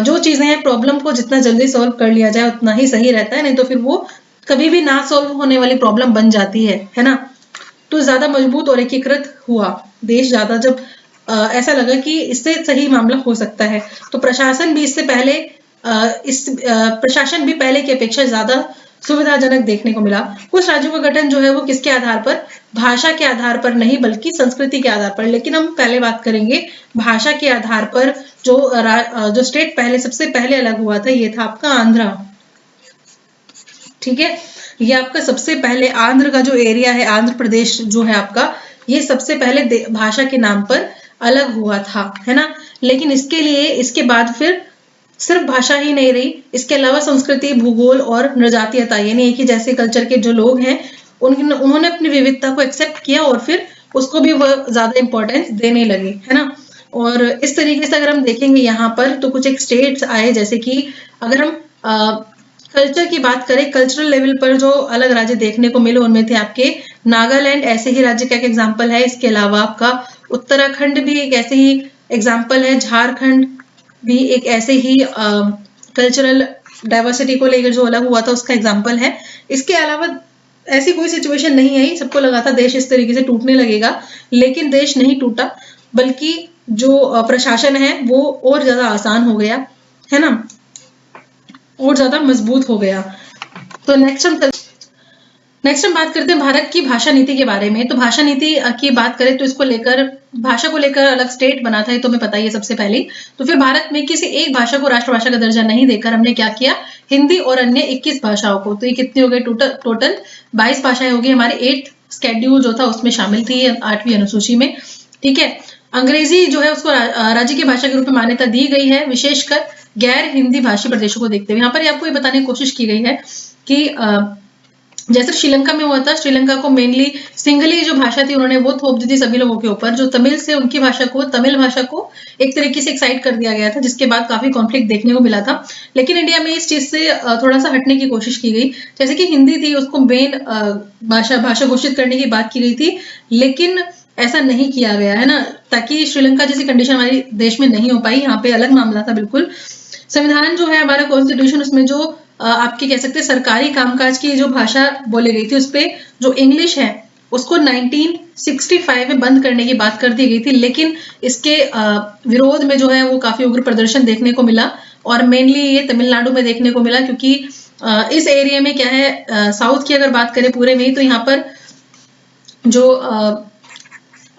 जो चीजें हैं प्रॉब्लम को जितना जल्दी सॉल्व कर लिया जाए उतना ही सही रहता है, नहीं तो फिर वो कभी भी ना सॉल्व होने वाली प्रॉब्लम बन जाती है ना। तो ज्यादा मजबूत और एकीकृत हुआ देश, ज्यादा जब ऐसा लगा कि इससे सही मामला हो सकता है। तो प्रशासन भी इससे पहले प्रशासन भी पहले की अपेक्षा ज्यादा सुविधाजनक देखने को मिला। कुछ राज्यों का गठन जो है वो किसके आधार पर, भाषा के आधार पर नहीं बल्कि संस्कृति के आधार पर। लेकिन हम पहले बात करेंगे भाषा के आधार पर। जो स्टेट पहले सबसे पहले अलग हुआ था ये था आपका आंध्रा, ठीक है। ये आपका सबसे पहले आंध्र का जो एरिया है, आंध्र प्रदेश जो है आपका, ये सबसे पहले भाषा के नाम पर अलग हुआ था, है ना। लेकिन इसके बाद फिर सिर्फ भाषा ही नहीं रही, इसके अलावा संस्कृति, भूगोल और नृजातीयता, यानी एक ही जैसे कल्चर के जो लोग हैं उन्होंने अपनी विविधता को एक्सेप्ट किया और फिर उसको भी वो ज्यादा इंपॉर्टेंस देने लगे, है ना। और इस तरीके से अगर हम देखेंगे यहाँ पर तो कुछ एक स्टेट्स आए, जैसे कि अगर हम कल्चर की बात करें, कल्चरल लेवल पर जो अलग राज्य देखने को मिले उनमें थे आपके नागालैंड, ऐसे ही राज्य का एक एग्जाम्पल है। इसके अलावा आपका उत्तराखंड भी एक ऐसे ही एग्जाम्पल है, झारखंड भी एक ऐसे ही कल्चरल डाइवर्सिटी को लेकर जो अलग हुआ था उसका एग्जाम्पल है। इसके अलावा ऐसी कोई सिचुएशन नहीं आई, सबको लगा था देश इस तरीके से टूटने लगेगा, लेकिन देश नहीं टूटा, बल्कि जो प्रशासन है वो और ज्यादा आसान हो गया, है ना, और ज्यादा मजबूत हो गया। तो नेक्स्ट हम बात करते हैं भारत की भाषा नीति के बारे में। तो भाषा नीति की बात करें तो इसको लेकर, भाषा को लेकर अलग स्टेट बना था, ये तो हमें पता ही है सबसे पहले। तो फिर भारत में किसी एक भाषा को राष्ट्रभाषा का दर्जा नहीं देकर हमने क्या किया, हिंदी और अन्य 21 भाषाओं को, तो ये कितनी हो गई, टोटल 22 भाषाएं होगी, हमारे 8th शेड्यूल जो था उसमें शामिल थी 8वीं अनुसूची में। ठीक है, अंग्रेजी जो है उसको राज्य की भाषा के रूप में मान्यता दी गई है, विशेषकर गैर हिंदी भाषी प्रदेशों को देखते हुए। यहाँ पर आपको ये बताने की कोशिश की गई है कि जैसे श्रीलंका में हुआ था, श्रीलंका को मेनली सिंगली जो भाषा थी उन्होंने वो थोप दी थी सभी लोगों के ऊपर, जो तमिल से उनकी भाषा को, तमिल भाषा को एक तरीके से एक्साइड कर दिया गया था, जिसके बाद काफी कॉन्फ्लिक्ट देखने को मिला था। लेकिन इंडिया में इस चीज से थोड़ा सा हटने की कोशिश की गई, जैसे कि हिंदी थी उसको मेन भाषा घोषित करने की बात की गई थी, लेकिन ऐसा नहीं किया गया, है ना, ताकि श्रीलंका जैसी कंडीशन हमारे देश में नहीं हो पाई। यहाँ पे अलग मामला था बिल्कुल। संविधान जो है हमारा कॉन्स्टिट्यूशन, उसमें जो आपके कह सकते हैं सरकारी कामकाज की जो भाषा बोली गई थी, उसपे जो इंग्लिश है उसको 1965 में बंद करने की बात कर दी गई थी, लेकिन इसके विरोध में जो है वो काफी उग्र प्रदर्शन देखने को मिला, और मेनली ये तमिलनाडु में देखने को मिला, क्योंकि इस एरिया में क्या है, साउथ की अगर बात करें पूरे में ही, तो यहाँ पर जो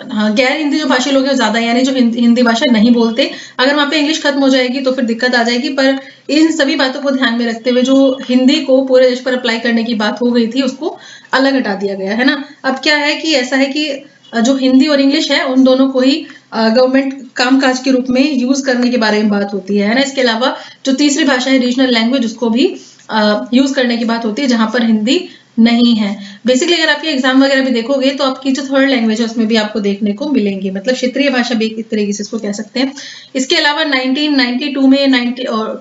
हाँ, गैर हिंदी जो भाषी लोग हैं ज्यादा, यानी जो हिंदी भाषा नहीं बोलते, अगर वहां पे इंग्लिश खत्म हो जाएगी तो फिर दिक्कत आ जाएगी। पर इन सभी बातों को ध्यान में रखते हुए जो हिंदी को पूरे देश पर अप्लाई करने की बात हो गई थी उसको अलग हटा दिया गया, है ना। अब क्या है कि ऐसा है कि जो हिंदी और इंग्लिश है उन दोनों को ही गवर्नमेंट कामकाज के रूप में यूज करने के बारे में बात होती है ना। इसके अलावा जो तीसरी भाषा है रीजनल लैंग्वेज, उसको भी यूज करने की बात होती है, जहां पर हिंदी नहीं है। बेसिकली अगर आपके एग्जाम वगैरह भी देखोगे तो आपकी जो थर्ड लैंग्वेज है उसमें भी आपको देखने को मिलेंगी, मतलब क्षेत्रीय भाषा भी एक तरीके से इसको कह सकते हैं। इसके अलावा 1992 में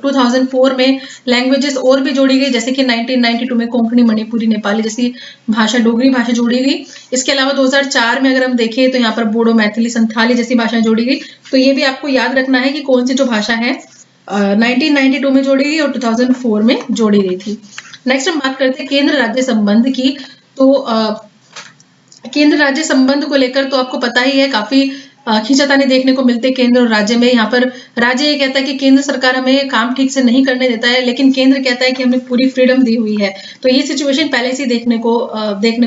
2004 में लैंग्वेजेस और भी जोड़ी गई, जैसे कि 1992 में कोंकणी, मणिपुरी, नेपाली जैसी भाषा, डोगरी भाषा जोड़ी गई। इसके अलावा 2004 में अगर हम देखें तो यहाँ पर बोडो, मैथिली, संथाली जैसी भाषाएं जोड़ी गई। तो ये भी आपको याद रखना है कि कौन सी जो भाषा है 1992 में जोड़ी गई और 2004 में जोड़ी गई थी। नेक्स्ट हम बात करते हैं केंद्र राज्य संबंध की। तो केंद्र राज्य संबंध को लेकर तो आपको पता ही है, काफी खींचातानी देखने को मिलते हैं केंद्र और राज्य में। यहाँ पर राज्य ये कहता है कि केंद्र सरकार हमें काम ठीक से नहीं करने देता है, लेकिन केंद्र कहता है कि हमें पूरी फ्रीडम दी हुई है। तो ये सिचुएशन पहले से देखने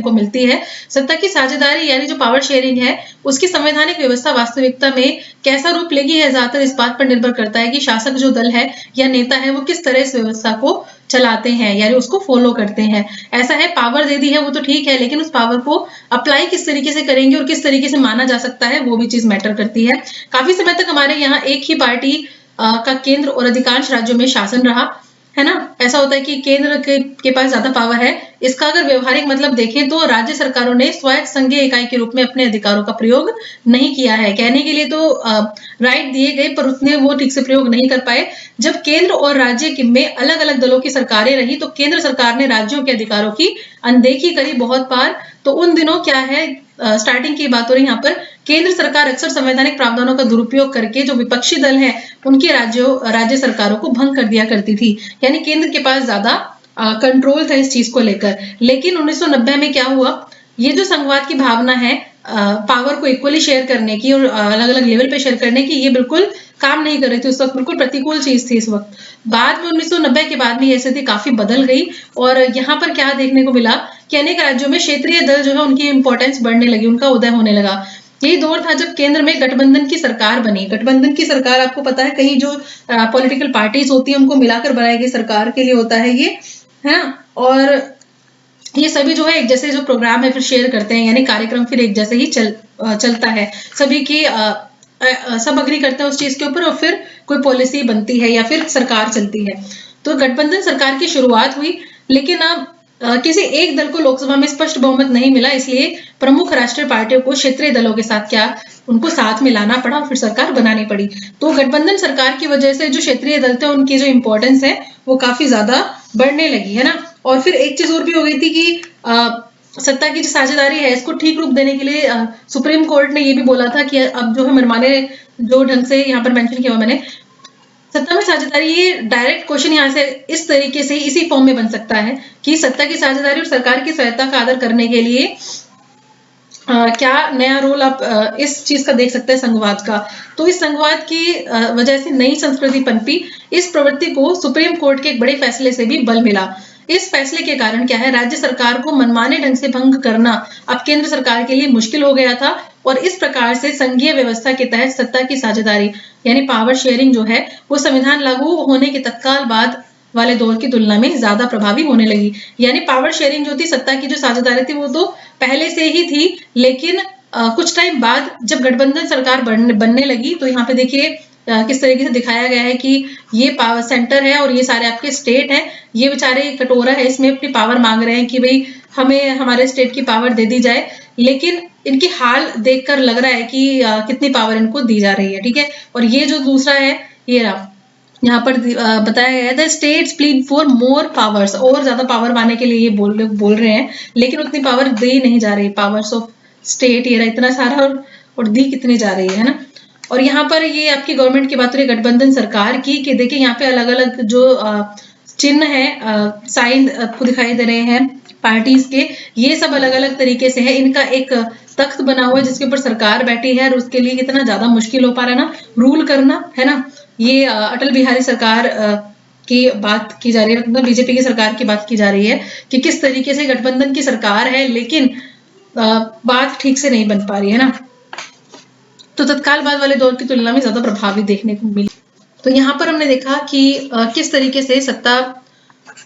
को मिलती है। सत्ता की साझेदारी यानी जो पावर शेयरिंग है, उसकी संवैधानिक व्यवस्था वास्तविकता में कैसा रूप लेगी है ज्यादातर इस बात पर निर्भर करता है कि शासक जो दल है या नेता है वो किस तरह इस व्यवस्था को चलाते हैं, यानी उसको फॉलो करते हैं। ऐसा है, पावर दे दी है वो तो ठीक है, लेकिन उस पावर को अप्लाई किस तरीके से करेंगे और किस तरीके से माना जा सकता है, वो भी चीज मैटर करती है। काफी समय तक हमारे यहाँ एक ही पार्टी का केंद्र और अधिकांश राज्यों में शासन रहा, है ना। ऐसा होता है कि केंद्र के पास ज्यादा पावर है। इसका अगर व्यवहारिक मतलब देखें तो राज्य सरकारों ने स्वायत्त संघीय इकाई के रूप में अपने अधिकारों का प्रयोग नहीं किया है। कहने के लिए तो राइट दिए गए, पर उसने वो ठीक से प्रयोग नहीं कर पाए। जब केंद्र और राज्य में अलग अलग दलों की सरकारें रही तो केंद्र सरकार ने राज्यों के अधिकारों की अनदेखी करी बहुत बार। तो उन दिनों क्या है, स्टार्टिंग की बात हो रही यहाँ पर, केंद्र सरकार अक्सर संवैधानिक प्रावधानों का दुरुपयोग करके जो विपक्षी दल है उनकी राज्य सरकारों को भंग कर दिया करती थी, यानी केंद्र के पास ज्यादा कंट्रोल था इस चीज को लेकर। लेकिन 1990 में क्या हुआ, ये जो संघवाद की भावना है पावर को इक्वली शेयर करने की और अलग अलग लेवल पे शेयर करने की, ये बिल्कुल काम नहीं कर रही थी उस वक्त, बिल्कुल प्रतिकूल चीज थी इस वक्त। बाद में 1990 के बाद में ये स्थिति काफी बदल गई और यहाँ पर क्या देखने को मिला कि अनेक राज्यों में क्षेत्रीय दल जो है उनकी इंपॉर्टेंस बढ़ने लगी, उनका उदय होने लगा। यही दौर था जब केंद्र में गठबंधन की सरकार बनी। गठबंधन की सरकार आपको पता है, कहीं जो पॉलिटिकल पार्टीज होती है उनको मिलाकर बनाई गई सरकार के लिए होता है ये, है ना। और ये सभी जो है एक जैसे जो प्रोग्राम है फिर शेयर करते हैं, यानी कार्यक्रम फिर एक जैसे ही चलता है, सभी की सब अग्री करते हैं उस चीज के ऊपर और फिर कोई पॉलिसी बनती है या फिर सरकार चलती है। तो गठबंधन सरकार की शुरुआत हुई, लेकिन अब किसी एक दल को लोकसभा में स्पष्ट बहुमत नहीं मिला, इसलिए प्रमुख राष्ट्रीय पार्टियों को क्षेत्रीय दलों के साथ क्या उनको साथ में लाना पड़ा, फिर सरकार बनानी पड़ी। तो गठबंधन सरकार की वजह से जो क्षेत्रीय दल थे उनकी जो इंपॉर्टेंस है वो काफी ज्यादा बढ़ने लगी, है ना। और फिर एक चीज और भी हो गई थी कि सत्ता की जो साझेदारी है इसको ठीक रूप देने के लिए सुप्रीम कोर्ट ने ये भी बोला था कि अब जो है मनमाने जो ढंग से यहाँ पर मेंशन किया मैंने, सत्ता में साझेदारी, ये डायरेक्ट क्वेश्चन यहाँ से इस तरीके से इसी फॉर्म में बन सकता है कि सत्ता की साझेदारी और सरकार की स्वायत्तता का आदर करने के लिए क्या नया रोल आप इस चीज का देख सकते हैं, संघवाद का। तो इस संघवाद की वजह से नई संस्कृति पनपी। इस प्रवृत्ति को सुप्रीम कोर्ट के एक बड़े फैसले से भी बल मिला। इस फैसले के कारण क्या है, राज्य सरकार को मनमाने ढंग से भंग करना अब केंद्र सरकार के लिए मुश्किल हो गया था और इस प्रकार से संघीय व्यवस्था के तहत सत्ता की साझेदारी यानी पावर शेयरिंग जो है वो संविधान लागू होने के तत्काल बाद वाले दौर की तुलना में ज्यादा प्रभावी होने लगी। यानी पावर शेयरिंग जो थी, सत्ता की जो साझेदारी थी, वो तो पहले से ही थी, लेकिन कुछ टाइम बाद जब गठबंधन सरकार बनने लगी तो यहाँ पे देखिए किस तरीके से दिखाया गया है कि ये पावर सेंटर है और ये सारे आपके स्टेट हैं, ये बेचारे कटोरा है, इसमें अपनी पावर मांग रहे हैं कि भाई हमें हमारे स्टेट की पावर दे दी जाए, लेकिन इनकी हाल देखकर लग रहा है कि कितनी पावर इनको दी जा रही है। ठीक है, और ये जो दूसरा है, ये रहा यहाँ पर बताया गया है the states plead for more powers, और ज्यादा पावर पाने के लिए ये बोल रहे हैं, लेकिन उतनी पावर दी नहीं जा रही। पावर्स ऑफ स्टेट ये रहा इतना सारा, और दी कितनी जा रही है ना। और यहाँ पर ये आपकी गवर्नमेंट की बात हो रही है गठबंधन सरकार की, कि देखिए यहाँ पे अलग अलग जो चिन्ह है, साइन आपको दिखाई दे रहे हैं पार्टीज के, ये सब अलग अलग तरीके से है। इनका एक तख्त बना हुआ है जिसके ऊपर सरकार बैठी है, और उसके लिए कितना ज्यादा मुश्किल हो पा रहा है ना रूल करना, है ना। ये अटल बिहारी सरकार की बात की जा रही है, मतलब बीजेपी की सरकार की बात की जा रही है कि किस तरीके से गठबंधन की सरकार है, लेकिन बात ठीक से नहीं बन पा रही है ना। तो तत्काल बाद वाले दौर की तुलना में ज्यादा प्रभावी देखने को मिली। तो यहाँ पर हमने देखा कि किस तरीके से सत्ता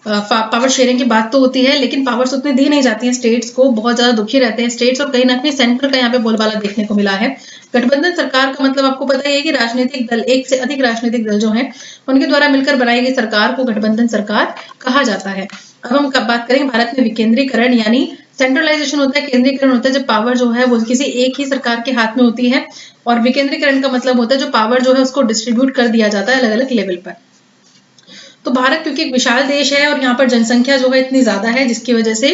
पावर शेयरिंग की बात तो होती है, लेकिन पावर्स उतनी दी नहीं जाती हैं स्टेट्स को, बहुत ज्यादा दुखी रहते हैं स्टेट्स, और कहीं ना कहीं सेंटर का यहाँ पे बोलबाला देखने को मिला है। गठबंधन सरकार का मतलब आपको पता ही है कि राजनीतिक दल, एक से अधिक राजनीतिक दल जो हैं उनके द्वारा मिलकर बनाई गई सरकार को गठबंधन सरकार कहा जाता है। अब हम बात करेंगे भारत में विकेंद्रीकरण, यानी सेंट्रलाइजेशन होता है, केंद्रीकरण होता है जब पावर जो है वो किसी एक ही सरकार के हाथ में होती है, और विकेंद्रीकरण का मतलब होता है जो पावर जो है उसको डिस्ट्रीब्यूट कर दिया जाता है अलग अलग लेवल पर। तो भारत क्योंकि एक विशाल देश है और यहाँ पर जनसंख्या जो है इतनी ज्यादा है, जिसकी वजह से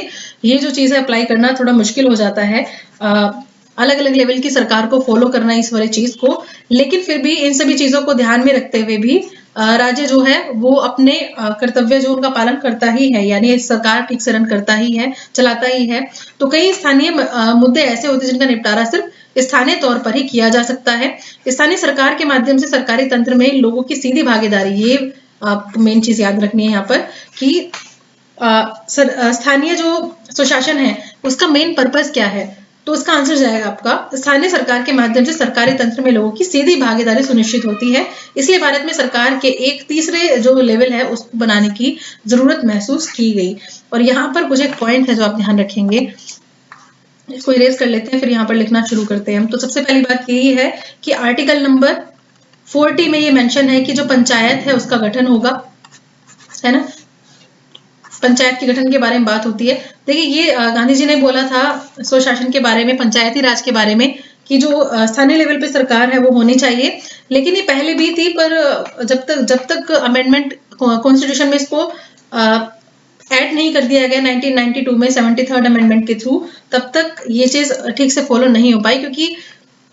ये जो चीजें अप्लाई करना थोड़ा मुश्किल हो जाता है, अलग अलग लेवल की सरकार को फॉलो करना इस वाली चीज को। लेकिन फिर भी इन सभी चीजों को ध्यान में रखते हुए भी राज्य जो है वो अपने कर्तव्य जो उनका पालन करता ही है, यानी सरकार ठीक से रन करता ही है, चलाता ही है। तो कई स्थानीय मुद्दे ऐसे होते हैं जिनका निपटारा सिर्फ स्थानीय तौर पर ही किया जा सकता है। स्थानीय सरकार के माध्यम से सरकारी तंत्र में लोगों की सीधी भागीदारी, ये आपको मेन चीज याद रखनी है यहाँ पर कि स्थानीय जो सुशासन है उसका मेन पर्पस क्या है। तो उसका आंसर जाएगा आपका स्थानीय सरकार के माध्यम से सरकारी तंत्र में लोगों की सीधी भागीदारी सुनिश्चित होती है, इसलिए भारत में सरकार के एक तीसरे जो लेवल है उसको बनाने की जरूरत महसूस की गई। और यहाँ पर कुछ एक पॉइंट है जो आप ध्यान रखेंगे, इसको इरेज कर लेते हैं, फिर यहाँ पर लिखना शुरू करते हैं हम। तो सबसे पहली बात यही है कि आर्टिकल नंबर 40 में ये मेंशन है कि जो पंचायत है उसका गठन होगा, है ना। पंचायत के गठन के बारे में बात होती है। देखिए ये गांधी जी ने बोला था स्वशासन के बारे में, पंचायती राज के बारे में, कि जो स्थानीय लेवल पे सरकार है वो होनी चाहिए। लेकिन ये पहले भी थी, पर जब तक अमेंडमेंट कॉन्स्टिट्यूशन में इसको ऐड नहीं कर दिया गया 1992 में 73rd अमेंडमेंट के थ्रू, तब तक ये चीज ठीक से फॉलो नहीं हो पाई, क्योंकि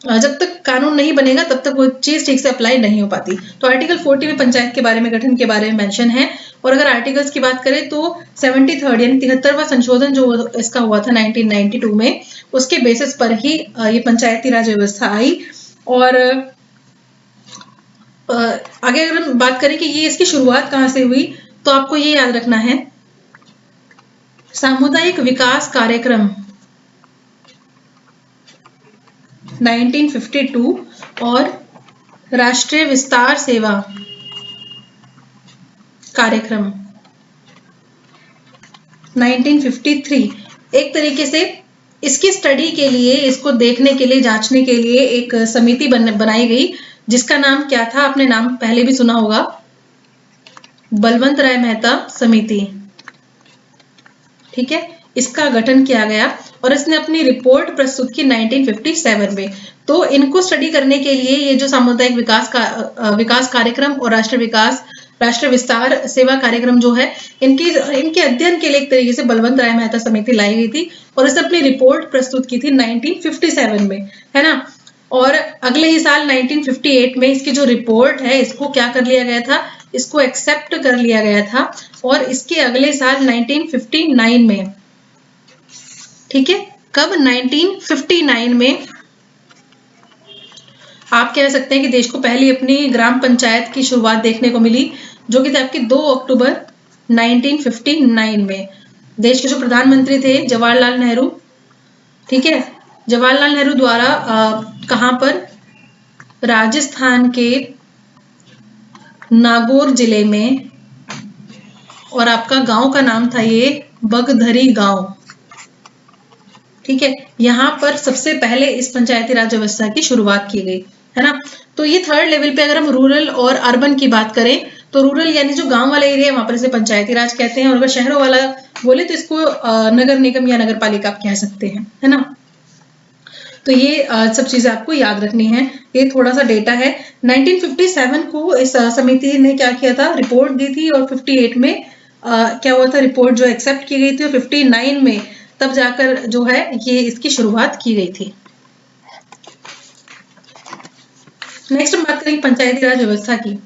जब तक कानून नहीं बनेगा तब तक वो चीज ठीक से अप्लाई नहीं हो पाती। तो आर्टिकल 40 में पंचायत के बारे में, गठन के बारे में मेंशन है। और अगर आर्टिकल्स की बात करें तो 73rd यानी 73वां संशोधन जो इसका हुआ था 1992 में, उसके बेसिस पर ही ये पंचायती राज व्यवस्था आई। और आगे अगर हम बात करें कि ये इसकी शुरुआत कहाँ से हुई, तो आपको ये याद रखना है सामुदायिक विकास कार्यक्रम 1952 और राष्ट्रीय विस्तार सेवा कार्यक्रम 1953। एक तरीके से इसकी स्टडी के लिए, इसको देखने के लिए, जांचने के लिए एक समिति बनाई गई, जिसका नाम क्या था, आपने नाम पहले भी सुना होगा, बलवंत राय मेहता समिति। ठीक है, इसका गठन किया गया और इसने अपनी रिपोर्ट प्रस्तुत की 1957 में। तो इनको स्टडी करने के लिए ये जो सामुदायिक विकास कार्यक्रम और राष्ट्रीय विस्तार सेवा कार्यक्रम जो है, इनके अध्ययन के लिए एक तरीके से बलवंत राय मेहता समिति लाई गई थी और इसने अपनी रिपोर्ट प्रस्तुत की थी 1957 में, है ना। और अगले ही साल 1958 में इसकी जो रिपोर्ट है इसको क्या कर लिया गया था, इसको एक्सेप्ट कर लिया गया था। और इसके अगले साल 1959 में, ठीक है, कब, 1959 में आप कह सकते हैं कि देश को पहली अपनी ग्राम पंचायत की शुरुआत देखने को मिली, जो कि थी आपकी 2 अक्टूबर 1959 में। देश के जो प्रधानमंत्री थे जवाहरलाल नेहरू, ठीक है, जवाहरलाल नेहरू द्वारा कहां पर, राजस्थान के नागौर जिले में, और आपका गांव का नाम था ये बगधरी गांव, ठीक है, यहां पर सबसे पहले इस पंचायती राज व्यवस्था की शुरुआत की गई, है ना। तो ये थर्ड लेवल पे अगर हम रूरल और अर्बन की बात करें तो रूरल यानी जो गांव वाला एरिया है वहां पर इसे पंचायती राज कहते हैं, और अगर शहरों वाला बोले तो इसको नगर निगम या नगर पालिका आप कह सकते हैं, है ना। तो ये सब चीजें आपको याद रखनी है, ये थोड़ा सा डेटा है। 1957 को इस समिति ने क्या किया था, रिपोर्ट दी थी, और 58 में क्या हुआ था, रिपोर्ट जो एक्सेप्ट की गई थी, और 59 में तब जाकर जो है ये इसकी शुरुआत की गई थी। नेक्स्ट हम बात करेंगे पंचायती राज व्यवस्था की।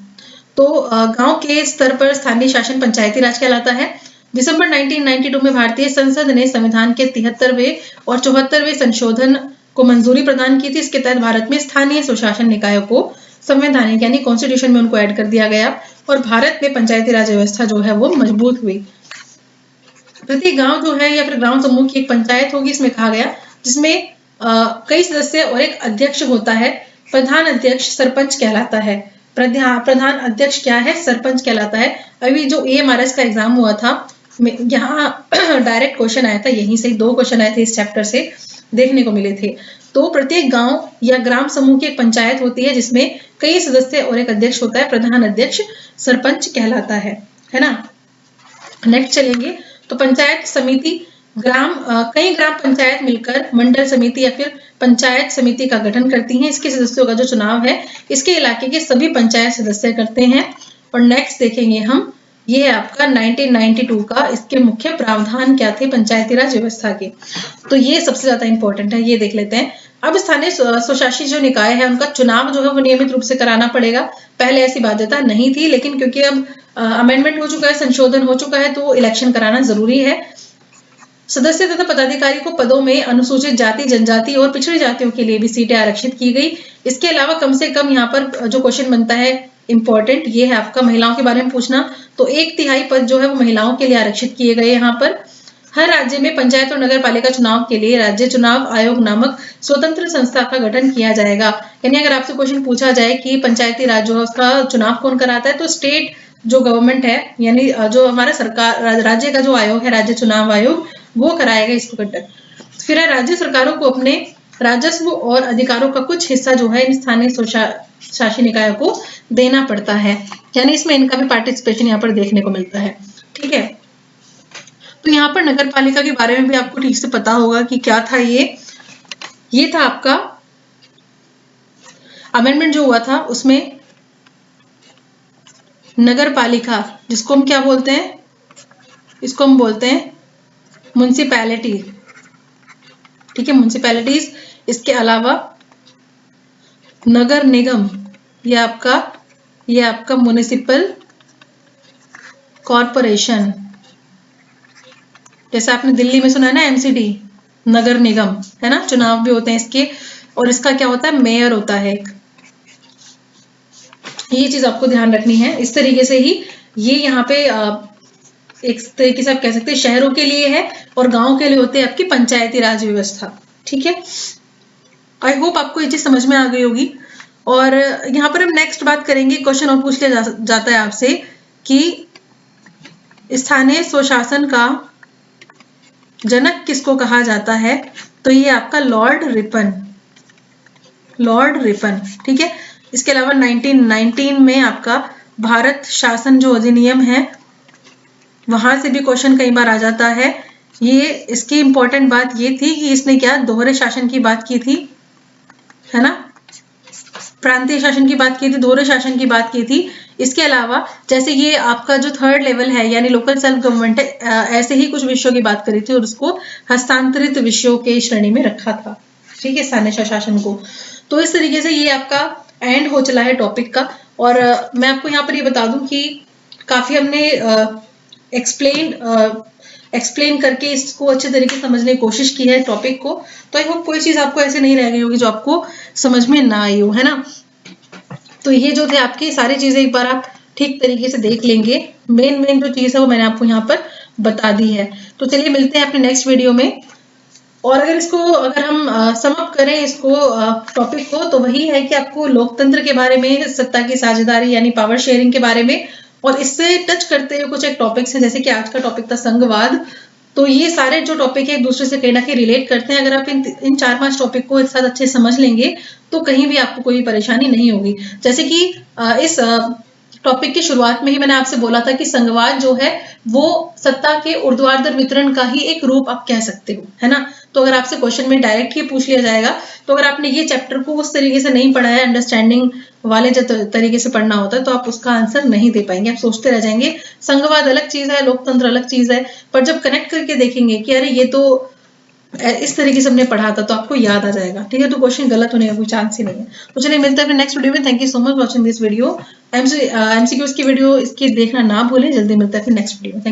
तो गांव के स्तर पर स्थानीय शासन पंचायती राज कहलाता है। दिसंबर 1992 में भारतीय संसद ने संविधान के 73वें और 74वें संशोधन को मंजूरी प्रदान की थी। इसके तहत भारत में स्थानीय स्वशासन निकायों को संवैधानिक यानी कॉन्स्टिट्यूशन में उनको ऐड कर दिया गया, और भारत में पंचायती राज व्यवस्था जो है वो मजबूत हुई। प्रति गांव जो है या फिर ग्राम समूह की एक पंचायत होगी, इसमें कहा गया, जिसमें कई सदस्य और एक अध्यक्ष होता है। प्रधान अध्यक्ष सरपंच कहलाता है। प्रधान अध्यक्ष क्या है, सरपंच कहलाता है। अभी जो AMRS का एग्जाम हुआ था, यहाँ डायरेक्ट क्वेश्चन आया था, यहीं से 2 क्वेश्चन आए थे इस चैप्टर से देखने को मिले थे। तो प्रत्येक गांव या ग्राम समूह की एक पंचायत होती है जिसमें कई सदस्य और एक अध्यक्ष होता है। प्रधान अध्यक्ष सरपंच कहलाता है ना। नेक्स्ट चलेंगे तो पंचायत समिति, कई ग्राम पंचायत मिलकर मंडल समिति या फिर पंचायत समिति का गठन करती हैं। इसके सदस्यों का जो चुनाव है इसके इलाके के सभी पंचायत सदस्य करते हैं। और नेक्स्ट देखेंगे हम, ये है आपका 1992 का, इसके मुख्य प्रावधान क्या थे पंचायती राज व्यवस्था के। तो ये सबसे ज्यादा इंपॉर्टेंट है, ये देख लेते हैं। अब स्थानीय स्वशासी जो निकाय है उनका चुनाव जो है वो नियमित रूप से कराना पड़ेगा। पहले ऐसी बाध्यता नहीं थी, लेकिन क्योंकि अब अमेंडमेंट हो चुका है, संशोधन हो चुका है, तो इलेक्शन कराना जरूरी है। सदस्य तथा पदाधिकारी को पदों में अनुसूचित जाति, जनजाति और पिछड़ी जातियों के लिए भी सीटें आरक्षित की गई। इसके अलावा कम से कम यहाँ पर जो क्वेश्चन बनता है इंपॉर्टेंट, ये है आपका महिलाओं के बारे में पूछना। तो 1/3 पद जो है वो महिलाओं के लिए आरक्षित किए गए। यहाँ पर हर राज्य में पंचायत और नगर पालिका चुनाव के लिए राज्य चुनाव आयोग नामक स्वतंत्र संस्था का गठन किया जाएगा। यानी अगर आपसे क्वेश्चन पूछा जाए कि पंचायती राज जो है उसका चुनाव कौन कराता है, तो स्टेट जो गवर्नमेंट है, यानी जो हमारा सरकार राज्य का जो आयोग है, राज्य चुनाव आयोग, वो कराएगा इसको गठन। फिर राज्य सरकारों को अपने राजस्व और अधिकारों का कुछ हिस्सा जो है इन स्थानीय शासी निकायों को देना पड़ता है, यानी इसमें इनका भी पार्टिसिपेशन यहाँ पर देखने को मिलता है। ठीक है, तो यहाँ पर नगर पालिका के बारे में भी आपको ठीक से पता होगा कि क्या था ये था आपका अमेंडमेंट जो हुआ था, उसमें नगर पालिका, जिसको हम क्या बोलते हैं, इसको हम बोलते हैं म्युनिसिपैलिटी। ठीक है, म्युनिसिपैलिटीज। इसके अलावा नगर निगम, ये आपका म्युनिसिपल कॉरपोरेशन। जैसे आपने दिल्ली में सुना है ना MCD, नगर निगम, है ना, चुनाव भी होते हैं इसके, और इसका क्या होता है, मेयर होता है एक। ये चीज आपको ध्यान रखनी है। इस तरीके से ही ये यहाँ पे एक तरीके से आप कह सकते हैं शहरों के लिए है, और गांव के लिए होते हैं आपकी पंचायती राज व्यवस्था। ठीक है, आई होप आपको ये चीज समझ में आ गई होगी। और यहाँ पर हम नेक्स्ट बात करेंगे, क्वेश्चन और पूछ लिया जाता है आपसे कि स्थानीय स्वशासन का जनक किसको कहा जाता है, तो ये आपका लॉर्ड रिपन। ठीक है, इसके अलावा 1919 में आपका भारत शासन जो अधिनियम है, वहां से भी क्वेश्चन कई बार आ जाता है। ये इसकी इंपॉर्टेंट बात ये थी कि इसने क्या दोहरे शासन की बात की थी, है ना, प्रांतीय शासन की बात की थी, दोहरे शासन की बात की थी। इसके अलावा जैसे ये आपका जो थर्ड लेवल है यानी लोकल सेल्फ गवर्नमेंट है, ऐसे ही कुछ विषयों की बात करी थी और उसको हस्तांतरित विषयों के श्रेणी में रखा था। ठीक है, स्थानीय स्वशासन को। तो इस तरीके से ये आपका एंड हो चला है टॉपिक का। और मैं आपको यहाँ पर ये बता दूं कि काफी हमने एक्सप्लेन करके इसको अच्छे तरीके से समझने की कोशिश की है टॉपिक को। तो आई होप कोई चीज आपको ऐसे नहीं रह गई होगी जो आपको समझ में ना आई हो, है ना। तो ये जो थे आपकी सारी चीजें एक बार आप ठीक तरीके से देख लेंगे। मेन जो चीज है वो मैंने आपको यहाँ पर बता दी है। तो चलिए मिलते हैं अपने नेक्स्ट वीडियो में। और अगर हम सम अप करें इसको टॉपिक को, तो वही है कि आपको लोकतंत्र के बारे में, सत्ता की साझेदारी यानी पावर शेयरिंग के बारे में, और इससे टच करते हुए कुछ एक टॉपिक्स हैं, जैसे कि आज का टॉपिक था संघवाद। तो ये सारे जो टॉपिक है एक दूसरे से कहीं ना कहीं रिलेट करते हैं। अगर आप इन 4-5 टॉपिक को एक साथ अच्छे समझ लेंगे तो कहीं भी आपको कोई परेशानी नहीं होगी। जैसे कि इस टॉपिक की शुरुआत में ही मैंने आपसे बोला था कि संघवाद जो है वो सत्ता के ऊर्ध्वाधर वितरण का ही एक रूप आप कह सकते हो, है ना। तो अगर आपसे क्वेश्चन में डायरेक्ट ही पूछ लिया जाएगा, तो अगर आपने ये चैप्टर को उस तरीके से नहीं पढ़ा है, अंडरस्टैंडिंग वाले जो तरीके से पढ़ना होता है, तो आप उसका आंसर नहीं दे पाएंगे, आप सोचते रह जाएंगे। संघवाद अलग चीज है, लोकतंत्र अलग चीज है, पर जब कनेक्ट करके देखेंगे कि अरे ये तो इस तरीके से हमने पढ़ा था, तो आपको याद आ जाएगा। ठीक है, तो क्वेश्चन गलत होने का कोई चांस ही नहीं है। तो चलिए मिलते हैं अपने नेक्स्ट वीडियो में। Thank you so much watching this video. MCQs की वीडियो इसकी देखना ना भूलें। जल्दी मिलते हैं फिर नेक्स्ट वीडियो में।